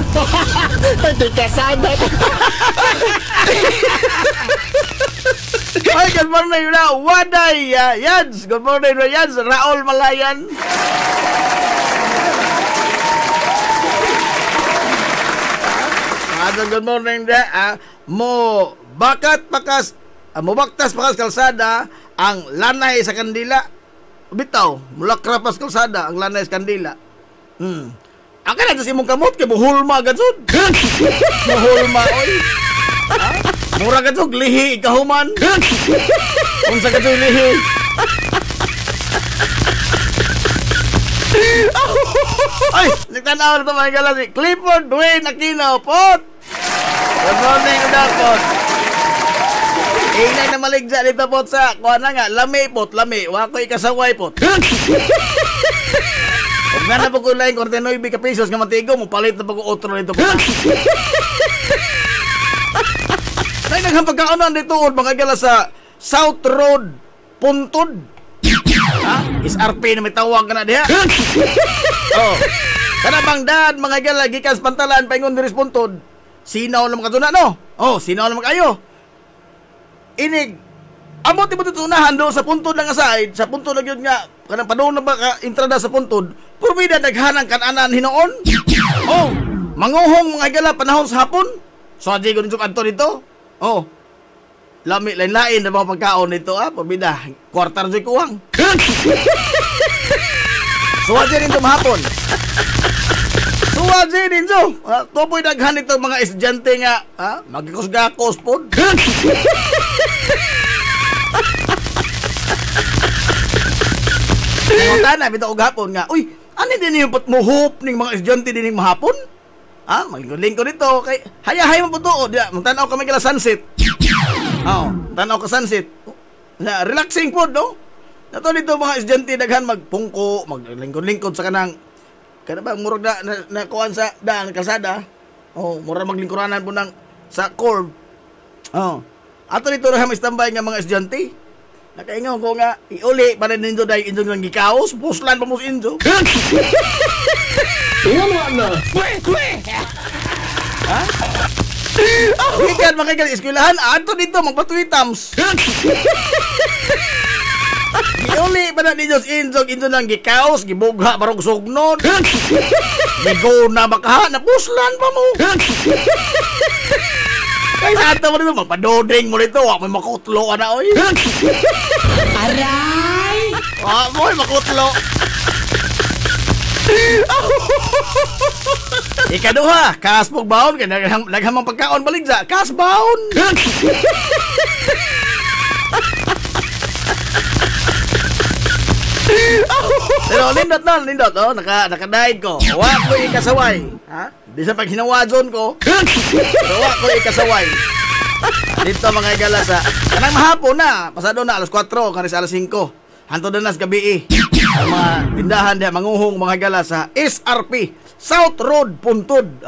Hindi ka sagot. Ay, good morning na. Waday, Yads. Good morning na, Yads. Raul Malayan. Good morning na. Mubaktas pakas kalsada ang lanay sa kandila. Bitaw, mulakra pas kalsada ang lanay sa kandila. Ang kanang sa imong kamot kay buhulma gadsud. Buhulma oy. Mura gadsud lihi ikahuman. Unsa gadsud lihi? Ay, nagtanaw na ito mga galas. Clifford Dwayne Aquino, pot! Good morning, Udakot. Ingay na maligja dito, pot, sa kuha na nga, lami, pot, lami. Wakoy kasaway, pot. Huwag na po ko lang, 49 ka pesos nga matigo, mo palit na po ko otro nito, pot. naghang pagkaunan dito mga higala sa South Road Puntod. SRP na may tawag ka na diha. Kanabang dad mga higala gikas pantalan paingon diri Puntod. Sinaw naman kaduna no? Sinaw naman kayo. Inig amot ti dito unahan do sa Puntod lang aside, sa Puntod lang yun nga kanang padung na ba ka entrada sa Puntod. Purmida naghanang kananan hinoon. Manguhong mga higala panahon sa hapon. So di ko nito kanto dito. Lami lain-lain na mga pagkaon nito pabida. Kwartar joy kuwang. Suwaje rin ito mahapon. Suwaje rin ito. Tupoy daghan ito mga estudyante nga. Magkakos-gakos po. Ngayon na, bito og hapon nga. Uy, ano din yung muhop ng mga estudyante din yung mahapon? Maglingko dito. Kay, hayahay mo po to. Magtanaw kami kala sunset. Tanaw ka sunset. Relaxing po, no? Nato dito mga estudyante daghan magpungko, maglingkod-lingkod sa kanang bang murag na kuan sa daan kalsada. Murag maglingkuranan po ng sa curb. Ato dito ra standby nga mga estudyante. Nakaingaw ko nga iuli para ninyo dahil inyo ng gikaos, puslan pa mo sa inyo. na. Ikan makikan eskwelahan, ato dito magpatwitams. Giuli pa na ninyo sa inyo ng gikaos, gibugha barong sugnon. Bigo na bakaha, napuslan pa mo. Kaya sa ato mo dito, magpadoding mo dito, may makutlo ka na, oy. Aray! Mo'y makutlo. Ikaduha, kaspog baon, kaya naghamang pagkaon baligsa, kasbaon. Pero nindot, nakadaig ko. Wa ko ikasaway. Di sa pag hinawadson ko. Pero wa ko ikasaway. Dito mga higala sa kanang mahapon na, pasado na alas 4, kanis alas 5. Hanto na nas gabi ang mga tindahan diha manguhong mga higala sa SRP South Road Puntod.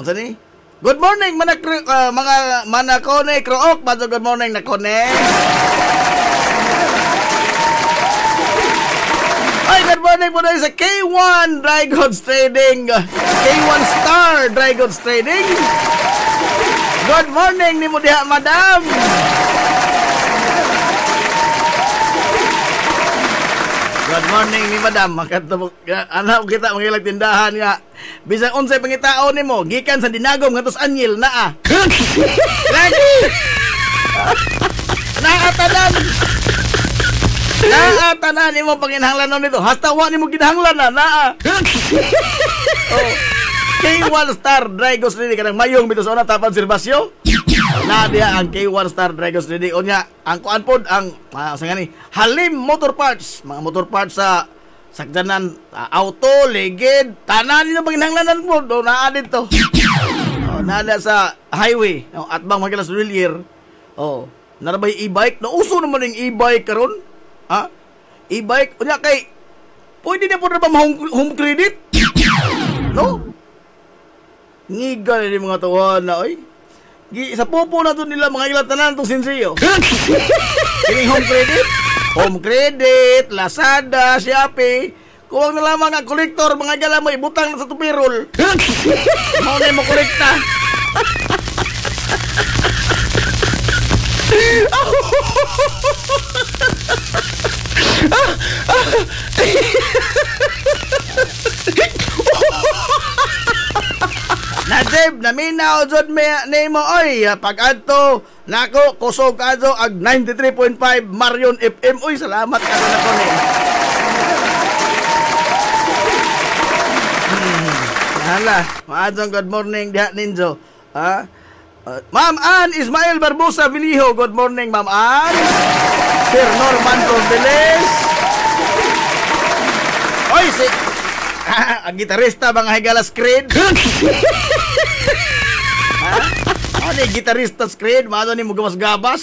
Unsa ni? Good morning mga manakone krook, bago good morning nakone. Ay, good morning po sa K1 Dry Goods Trading. K1 Star Dry Goods Trading. Good morning ni mo diha, madam. Good morning ni madam. Anak kita mangilag tindahan nga. Bisang unsay pangitaon nimo, gikan sa dinagom ngadto sa anyil naa. Lagi. Naatanan nimo panginahanglanon nito. Hasta wa nimo ginahanglan naa. K1 Star Dry Goods Trading kanang mayong bito sa una tapang serbasyo. Na dia ang K1 Star Dry Goods Trading. Unya ang kuan pod ang sa ngani Halim Motor Parts, mga motor parts sa sakdanan, auto, ligid, tanan nito panginahanglanon pod naa dito. Nada sa highway at bang magalas Villiers. Narabay e-bike, nauso naman yung e-bike karon. E-bike, unya kay pwede na po na ba home credit? No? Ngiga na yung mga tawahan na, oy. Sa popo na to nila mga ilatanan itong sinsiyo. Kining home credit? Home credit, Lazada, Shopee. Kung na lamang ang kolektor, mga gala mo, ibutang na sa tupirol. Mau na mo kolekta. Najib, naminaw jud nimo oy pag-adto nako kusog adto ag 93.5 Marion FM. Uy, salamat karon nako ni. Hala, maadtong good morning diha ninjo. Ma'am Ann Ismael Barbosa Viliho, good morning Ma'am Ann. Sir Norman Cordeles. Oy, si ang gitarista mga higala Screed. Ano yung gitarista Screed? Maano ni mo gamas-gabas?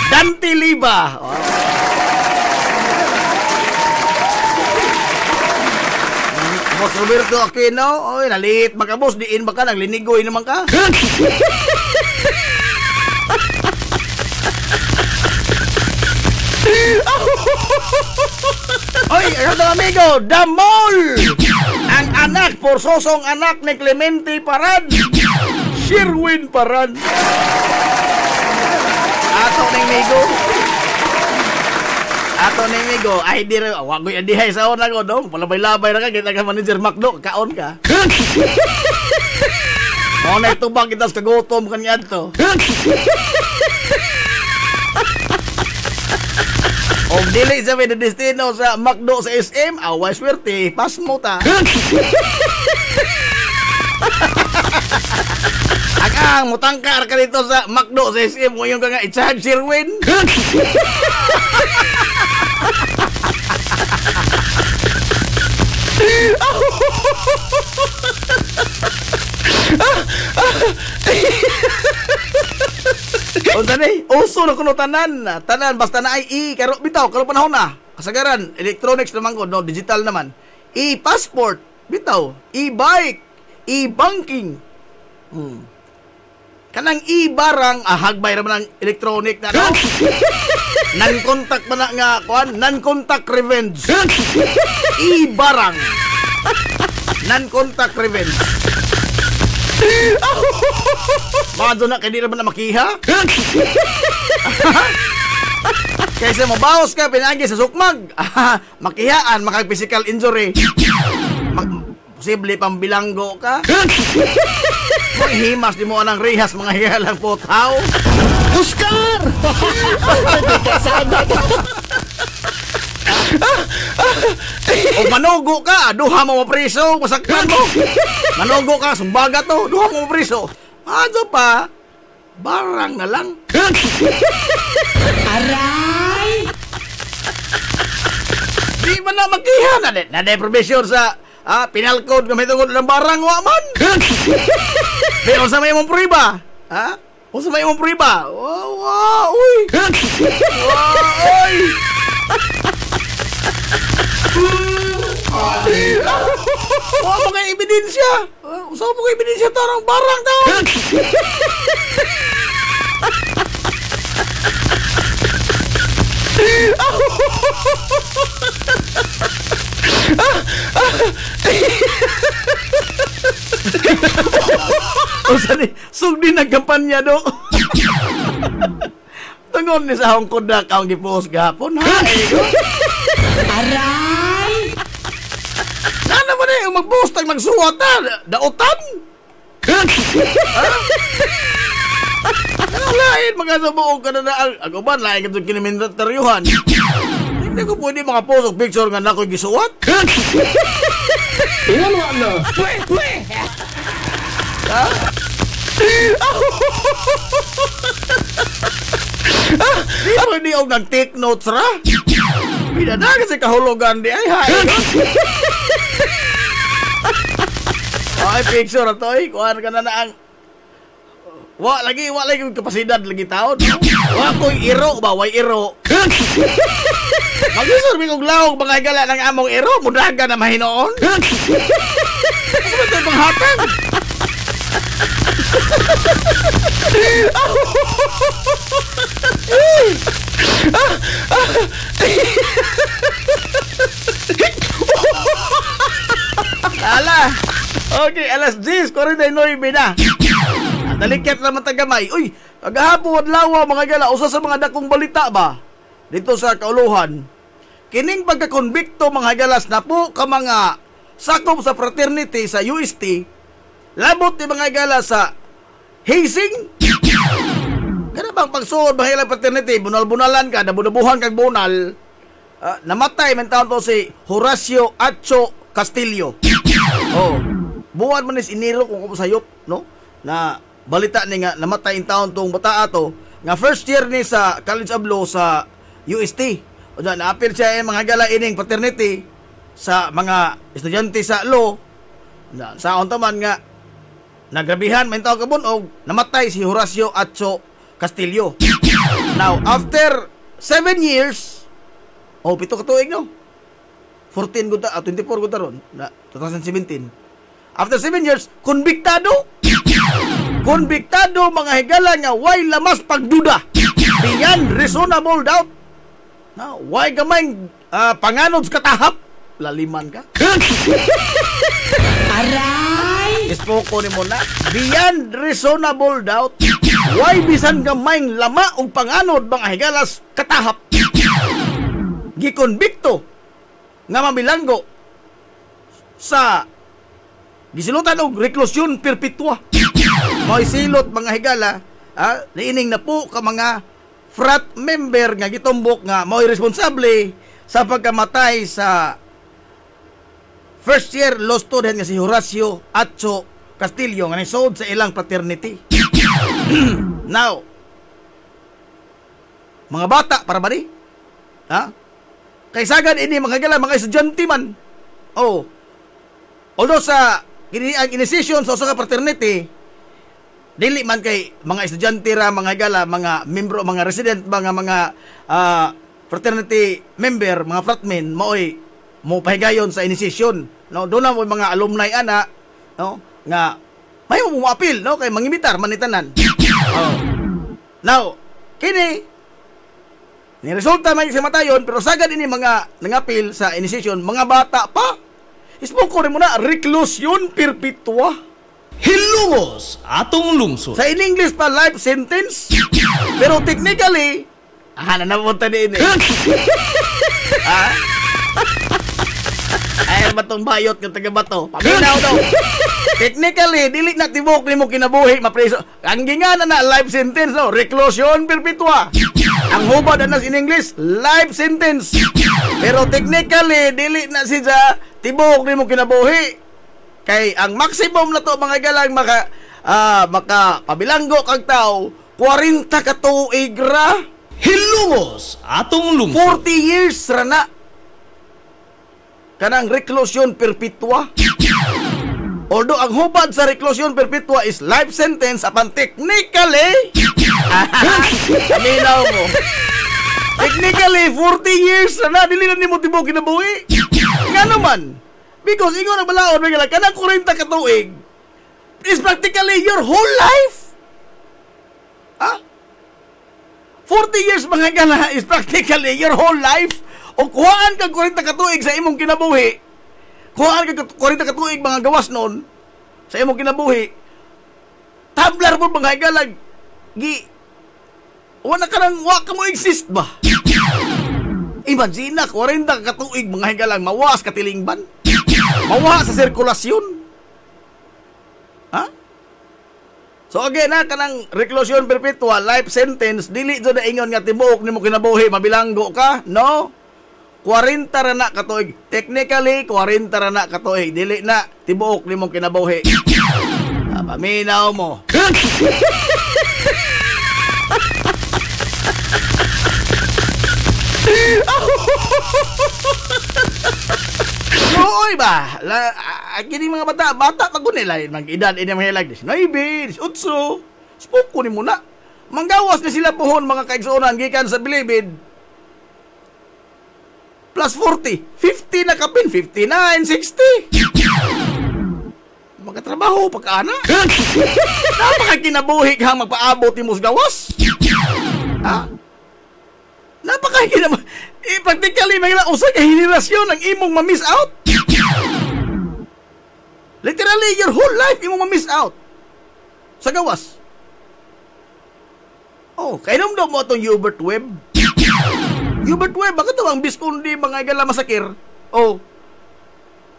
Dante Liba. Boss Roberto Aquino, oy, nalit man ka, boss. Diin ba ka? Naglinigoy naman ka. Oy, ano amigo, The Mall! Ang anak, porsosong anak ni Clemente Parad, Sherwin Parad. Ato ni Migo, ay di rin, wagoy adihay sa ona ko, no? Palabay-labay na ka, kita ka manager Macdo, kaon ka. Mga naitubang kita sa kagutom kanyan to. O dili sa may destino sa Macdo sa SM, away swerte, pas mo ta. Akang, mutangkar ka dito sa Macdo sa SM, mo yung ka nga i-charge Sherwin. O tani, uso na kuno tanan basta na ay karo bitaw karo panahon na. Kasagaran electronics naman ko, no, digital naman. E-passport, bitaw, e-bike, e-banking. Kanang e-barang hagbay ra man ang electronic na, no? Non-contact man na nga kuan, non-contact revenge. E-barang. Non-contact revenge. Mado na, kaya di naman na makiha. Kaysa mabawas ka, pinagi sa sukmag. Makihaan, makag-physical injury. Posible pang bilanggo ka. Mga himas, di mo anang rehas, mga hihalang potaw. Oscar! Hindi ka sana. O manugo ka, duha mo mapriso, masaktan mo. Manugo ka, sumbaga to, duha mo mapriso. Ano pa? Barang na lang. Aray! Di man na magkiha na deprobation sa penal code kami tungkol ng barang waman. Pero sa may mong priba, ha? O sa may mong priba, uy! Uy! Wala mo kayo ebidensya. Usaw mo kayo ebidensya ito ng barang tao. O sani, sugdi nagkampanya do. Tangon ni sa Hong Kong na kaong gipost gapon, ha? Aray! Na naman eh, mag-post ang magsuwat na, daotan! Ano lain, mga sabuog ka na ang uban, lain ka itong kinimintaryuhan. Hindi ko pwede makapost ang picture nga na ako'y gisuwat. Ilan mo ano? Ha? Di mo hindi ako nag-take notes ra? Pinadagan sa kahulugan di ay hay. Ay, picture na to eh. Kuhaan ka na ang... Wa lagi yung kapasidad lagi taon. Wa ko'y iro ba? Way iro. Mag-isurbi kong lawag mga higala ng among iro. Mudaga na mahinoon. Ano ba ito'y panghatang? Ala. Okay, alas 10:49 na. Nalikit naman tagamay. Uy, kagahapon adlaw mga gala usa sa mga dakong balita ba dito sa Kauluhan. Kining pagkakonbikto mga galas na po ka mga sakop sa fraternity sa UST. Labot ni mga gala sa hazing. Kana bang pagsuod ba ilang fraternity, bunal-bunalan ka, nabunubuhan kag bunal. Namatay man taon to si Horacio Acho Castillo. Oh, buwan man is Enero kung sayop, no? Na balita ni nga namatay in taon tong bata ato nga first year ni sa College of Law sa UST. O dyan, na-appeal siya mga gala ining fraternity sa mga estudyante sa law. Sa taman nga nagrabihan man taon kabunog, namatay si Horacio Acho Castillo. Now, after 7 years, 7 ka tuig, no? 14 gud 24 gud ron na 2017. After 7 years, konbiktado. Konbiktado mga higala nga way lamas pagduda. Beyond reasonable doubt. Na way gamay panganod sa katahap. Laliman ka. Aray! Ispoko ni mo na. Beyond reasonable doubt. Way bisan gamay lama og panganod mga higalas katahap. Gikonbikto nga mabilanggo sa gisilutan og reklusyon perpetua. Mo'y silot mga higala, niining na po ka mga frat member nga gitumbok nga mo'y responsable sa pagkamatay sa first year law student nga si Horacio Atcho Castillo nga nisod sa ilang fraternity. Now, mga bata para ba ni? Kay sagad ini mga higala mga estudyante man. Although sa ang initiation sa usa ka fraternity dili man kay mga estudyante ra mga higala, mga membro, mga resident, mga fraternity member, mga fratmen maoy mo pahigayon sa initiation, no? Doon na mo mga alumni ana, no? Nga may mo appeal, no? Kay mangimitar man ni tanan. Now, kini ni resulta may sa matayon pero sagad ini mga nangapil sa initiation mga bata pa. Ispoko rin mo na reclusion perpetua. Hilungos atong lungsod. Sa in English pa life sentence. Pero technically, nanapunta din eh. Ay, batong bayot ng taga-bato. Paminaw daw. Technically, dili na tibok ni mo kinabuhi, mapreso. Ang gingana na life sentence, no? Reclusion perpetua. Ang hubad na in English, life sentence. Pero technically, dili na siya tibok ni mo kinabuhi. Kay ang maximum na to mga galang maka pabilanggo kag tao 40 ka tuig ra. Hilungos atong lungsod. 40 years ra na kanang reclusion perpetua. Although ang hubad sa reclusion perpetua is life sentence, apan technically aminaw mo, technically 40 years ra na dili na nimo tibuok kinabuhi. Nga naman because ingon na balaod mga kanang 40 ka tuig is practically your whole life. 40 years mga gana is practically your whole life. O kuhaan kag 40 ka tuig sa imong kinabuhi. Kuhaan kag 40 ka tuig mga gawas noon sa imong kinabuhi. Tablar mo mga galag wala ka nang wa ka mo exist ba? Imagine na 40 ka tuig mga galang mawas ka tilingban. Mawa sa sirkulasyon. So again kanang reclusion perpetua, life sentence, dili jud na ingon nga tibuok nimo kinabuhi mabilanggo ka, no? 40 ra na ka tuig. Technically 40 ra na ka tuig, dili na tibuok nimo kinabuhi. Paminaw mo. Oy ba? Kini mga bata pag nila mag-edad ini mga hilag. 9, 8. Spoko ni muna. Manggawas na sila pohon mga kaigsuonan gikan sa bilibid. Plus 40. 50 na kapin. 59, 60. Magkatrabaho pagkaana. Napakakinabuhi kang magpaabot ni musgawas. Napakakinabuhi. Practically may usa ka henerasyon ang imong ma-miss out. Literally your whole life imong ma-miss out sa gawas. Kainom daw mo itong Hubert Webb. Hubert Webb, bakit daw ang biskundi mga gala masakir?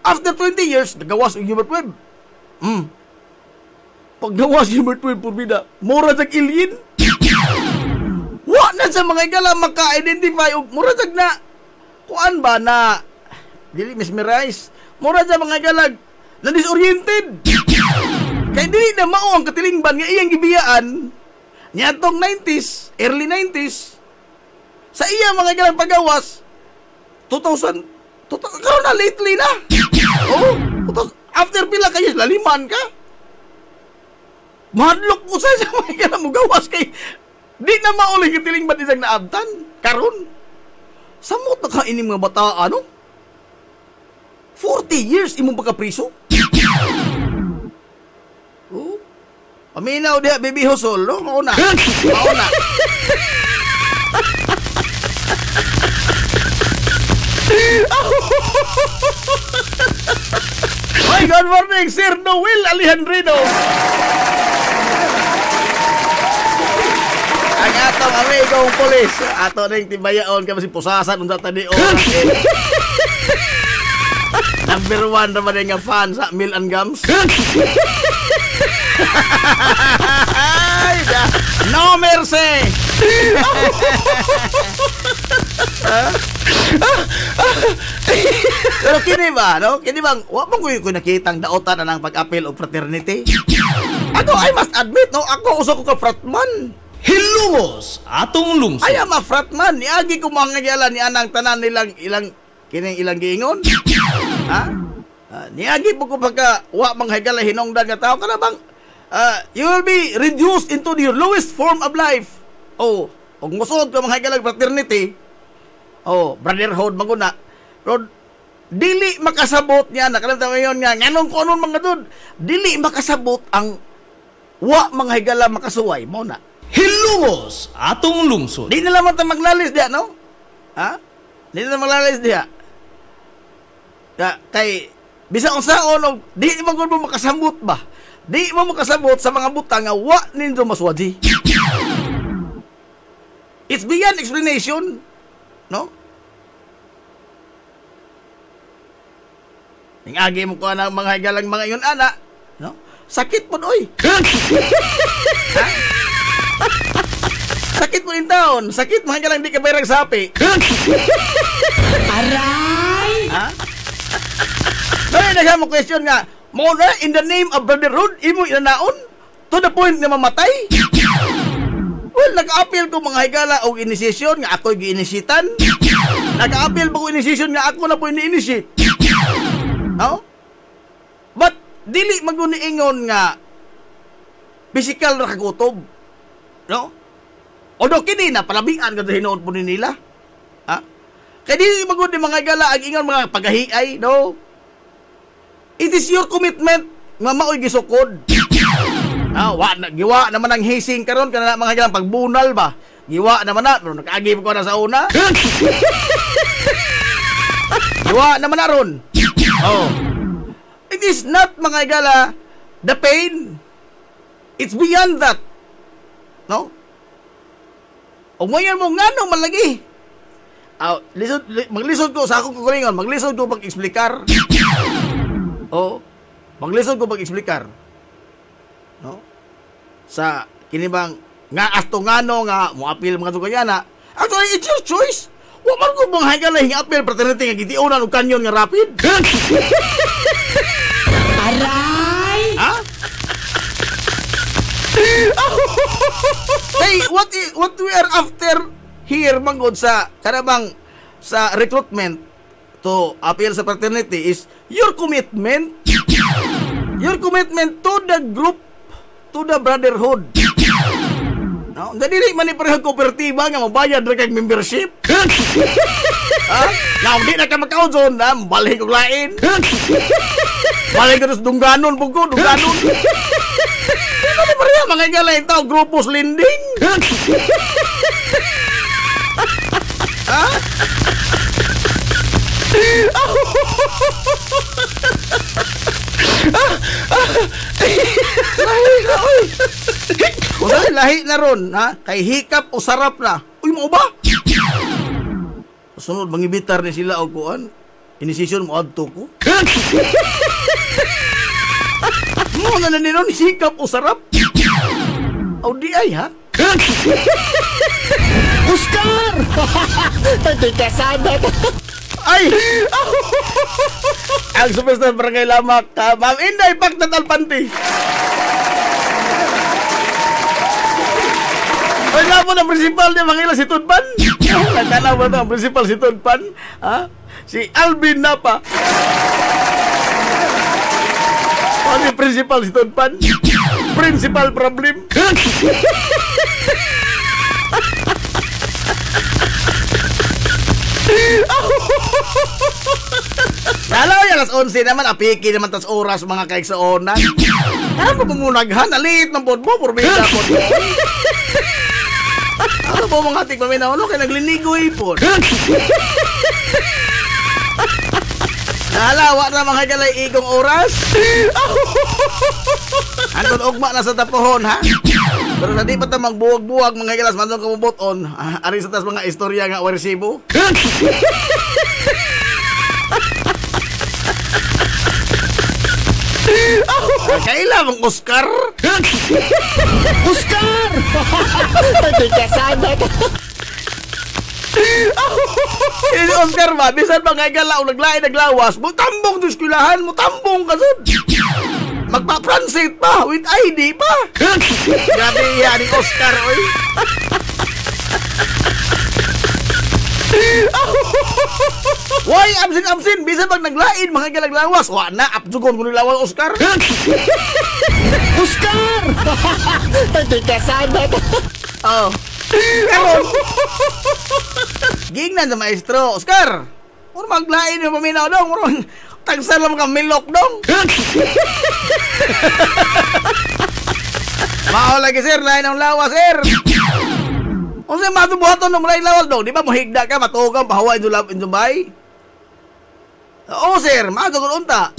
After 20 years nagawas ang Hubert Webb. Pag gawas Hubert Webb purbida, mura sa alien. Wa na sa mga gala maka-identify og murag na kuan ba na dili mesmerize. Murag sa mga galag na disoriented. Kay dili na mao ang katilingban nga iyang gibiyaan niadtong 90s, early 90s. Sa iya mga galang pagawas 2000 karon na lately na. After pila kayo laliman ka. Madlok ko sa mga galang mo gawas kay di na mauli kitiling ba't isang naabtan? Karon? Samot na kainin mga bata, 40 years imong pagkapriso? Oh. Paminaw diha, baby husol, no? Mauna. Ay, good morning, Sir Noel Alejandrino. Ang atong amigong polis, ato ning tibayaon kasi pusasan unta tadi oras. Number 1 naman nga fan sa Mill and Gums. No mercy. Pero kini ba, no? Kini bang wa man ko nakitang daotan na ng pag-appeal of fraternity? Ako, I must admit, no, ako usa ko ka fratman. Hilungos atong lungsod. Ay ma fratman, niagi ko mga gialan ni anang tanan nilang ilang kining ilang giingon. Ha? Niagi po ko pagka wa manghigala hinungdan nga tao kana bang you will be reduced into your lowest form of life. Oh, og musod ka manghigala fraternity. Oh, brotherhood maguna. Pero dili makasabot niya nakalimtan ngayon nga nganong kunon mga dud. Dili makasabot ang wa manghigala makasuway mo na. Hilungos atong lungsod. Di na lamang ta maglalis diya, no? Ha? Di na maglalis diya. Kay bisa unsaon og di man gud mo makasabot ba? Di mo makasabot sa mga butang nga wa nindo maswadi. It's beyond explanation, no? Ning agi mo ko na mga higalang mga iyon ana, no? Sakit po oy. Ha? Sakit mo in taon. Sakit mo hanggang lang di ka bayrang sapi. Aray! Ha? Dahil nagha mo question nga, mo na in the name of brotherhood, imo inanaon? To the point na mamatay? Well, nag-appeal ko mga higala o initiation nga ako'y gi-initiatan. Nag-appeal ko initiation nga ako na po ini-initiate. No? But, dili maguniingon nga physical na kagutob. No? Odo kini na palabian kadto hinuon po ni nila. Ha? Kay di magud mga gala ang ingon mga pagahiay, no. It is your commitment nga maoy gisukod. Giwa naman ang hising karon kana mga galang pagbunal ba. Giwa naman na pero nakaagi ko na sa una. Giwa naman na ron. Oh. It is not mga gala the pain. It's beyond that. No? O ngayon mo nga nung malagi. Maglisod ko sa akong kukulingon. Maglisod ko pag-explikar. O, maglisod ko pag-explikar. No? Sa kinibang nga astungano nga mo appeal mga tugayana. Actually, it's your choice. Wa man ko bang hanggang lahing appeal fraternity nga gitiunan og kanyon nga rapid. Aray! Ha? Hey, what we are after here manggod sa karabang sa recruitment to appeal sa fraternity is your commitment to the group, to the brotherhood. No, dili man ni pareho kooperatiba nga mabayad ra kag membership. Ha? Now di na ka makaudson na balik og lain. Balik ka sa dungganon pugko, dungganon. Ano ba rin mga galay tao, grupos lending? Ha? Lahi na, oy. Lahi na ron, ha? Kay hikap o sarap na. Uy, mo ba? Sunod, mangibitar ni sila o kuan. Inisisyon mo adto ko. Mo na ninon hikap o sarap. O di ay, ha? Oscar! Hindi ka sana. Ay! Ang superstar barangay Lamak, Ma'am Inday Pagtatal Panty. Ay, na po na principal niya, mangila si Tudpan. Nagkana ba ito ang principal si Tudpan? Ha? Si Alvin Napa. Ano yung principal si Tudpan? Principal problem. Nalaw yan, alas 11 naman, apiki naman tas oras mga kaiksaonan. Ano mo kumunaghan? Alit ng pod mo, purbida pod mo. Ano po mga ating paminaw, kaya naglinigoy po. Nahalawa na mga galay igong oras. Anton ugma na sa tapohon, ha? Pero na di pa ta magbuwag-buwag mga galas, manong kumubuton. Ari sa tas mga istorya nga waresibo. Kaila mong Oscar? Oscar! Hindi ka sana. Si Oscar ba, bisan mga galaw, naglawas, mutambong sa eskwelahan, mutambong kasod. Magpa-translate pa, with ID pa. Grabe yan ni Oscar, oy. Why, absin, bisan pag naglain, mga galaglawas, wa na, apsugon ko nilawan Oscar. Oscar! Hindi ka sana. Oh. Karon. Gingnan sa maestro, Oscar. Muro maglain yung paminaw dong, muro tagsan lang ka milok dong. Mao lagi sir, lain ang lawas sir. Kung sa'yo matubuhaton ng lain lawas dong, di ba mohigda ka, matugang, pahawa in Dubai? Oo sir, matugon unta.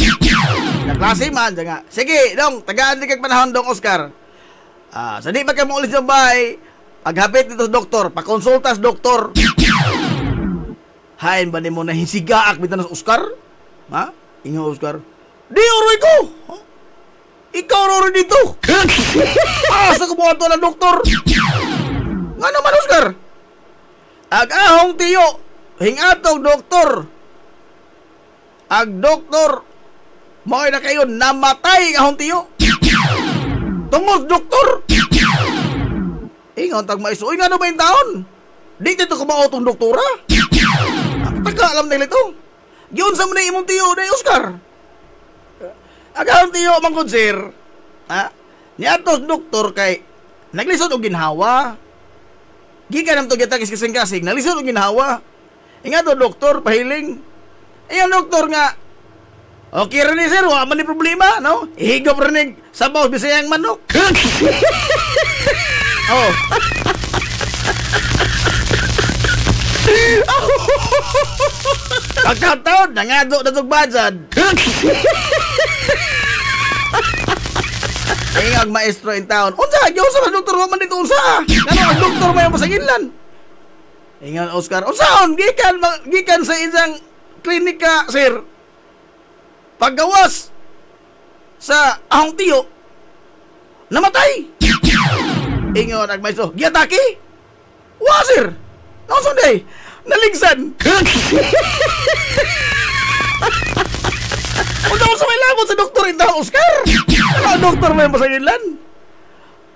Naklase man, nga. Sige, dong, tagaan di kag panahon dong, Oscar. Sa di ba kayo mo ulit sa Dubai, paghapit dito sa doktor, pakonsulta sa doktor. Hain ba ni mo na hinsigaak bitan sa Oscar? Ha? Ingo Oscar. Di oroy ko. Ikaw oroy dito. Asa ko buwan to ng doktor? Nga naman Oscar. Ag-ahong tiyo. Hingatong doktor. Ag doktor. Mo'y na kayo namatay ahong tiyo. Tungod doktor. Ingon tag maiso. Uy, nga na ba yung taon? Di dito kumao itong doktora? Taga alam nila ito. Yun sa mga imong tiyo na Oscar. Agawang tiyo mangkod sir. Niya tos doktor kay naglisod og ginhawa. Gikan nam to gitakis kasing-kasing. Naglisod og ginhawa. Inga to doktor pahiling. Yung doktor nga okay rin ni sir, wala man ni problema, no? Ihigop rin sa bawas bisayang manok. Oh. Pagkataon, nangado na itong badsad. Ingag maestro in town. Unsa, yung sa doktor mo man dito unsa. Ano, ang doktor mo yung pasaginlan. Ingag Oscar, unsa, gikan sa isang klinika, sir. Paggawas sa ahong tiyo, namatay. Ingon ang maestro, giatake? Wa, sir. Nasunday, naligsan. Unsa sa may labot sa doktor in town, Oscar? Ang doktor mo yung pasaginlan.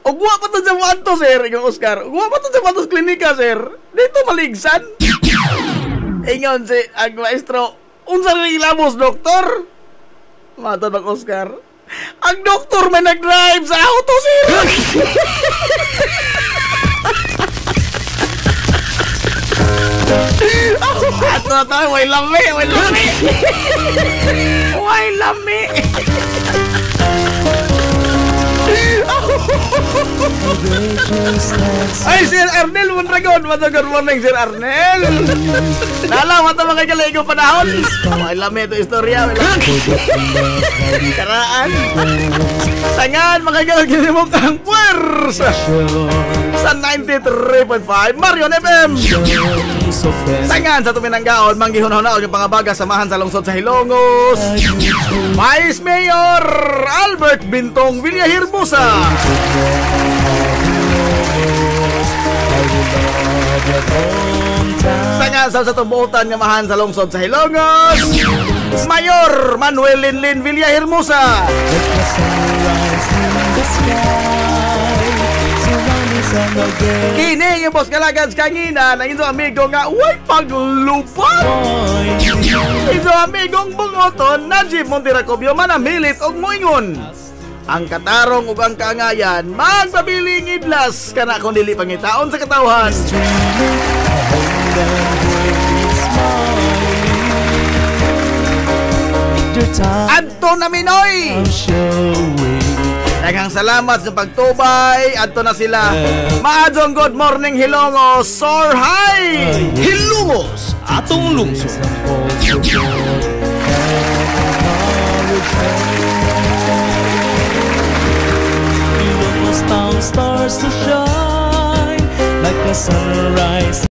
Ugwa pa to sa wanto, sir, yung Oscar. Ugwa pa to sa wanto klinika, sir. Dito maligsan. Ingon si ang maestro, unsa rin ilamos, doktor? Mata ng Oscar. Ang doktor may nag-drive sa auto, sir. Ato tayo, way lami. Way lami. Ay, Sir Arnel Mondragon. Good morning, Sir Arnel. Nalaman ito mga kailangan panahon. Ay, lami ito istorya. Karaan. Sangan, mga kailangan mo kang puwersa. Sa 93.5 Marion FM. Sangan sa tuminanggaon, manggihon-honaon yung pangabaga samahan sa lungsod sa Hilongos. Vice Mayor Albert Bintong Villahirbusa. Sangan sa tubutan nga mahan sa lungsod sa Hilongos. Mayor Manuel Linlin Villahirbusa. Kini yung boss kalagad kangina ng inyong amigo nga way paglupat. Inyong amigong bungoton na Jeep Montiracobio manamilit og moingon. Ang katarong ug ang kaangayan magpabiling idlas kana kung dili pangitaon sa katawhan. Adto na Minoy. Daghang salamat sa pagtubay. Adto na sila. Maadong good morning Hilongos. Soar high. Hilongos atong lungsod. Stars to shine like a sunrise.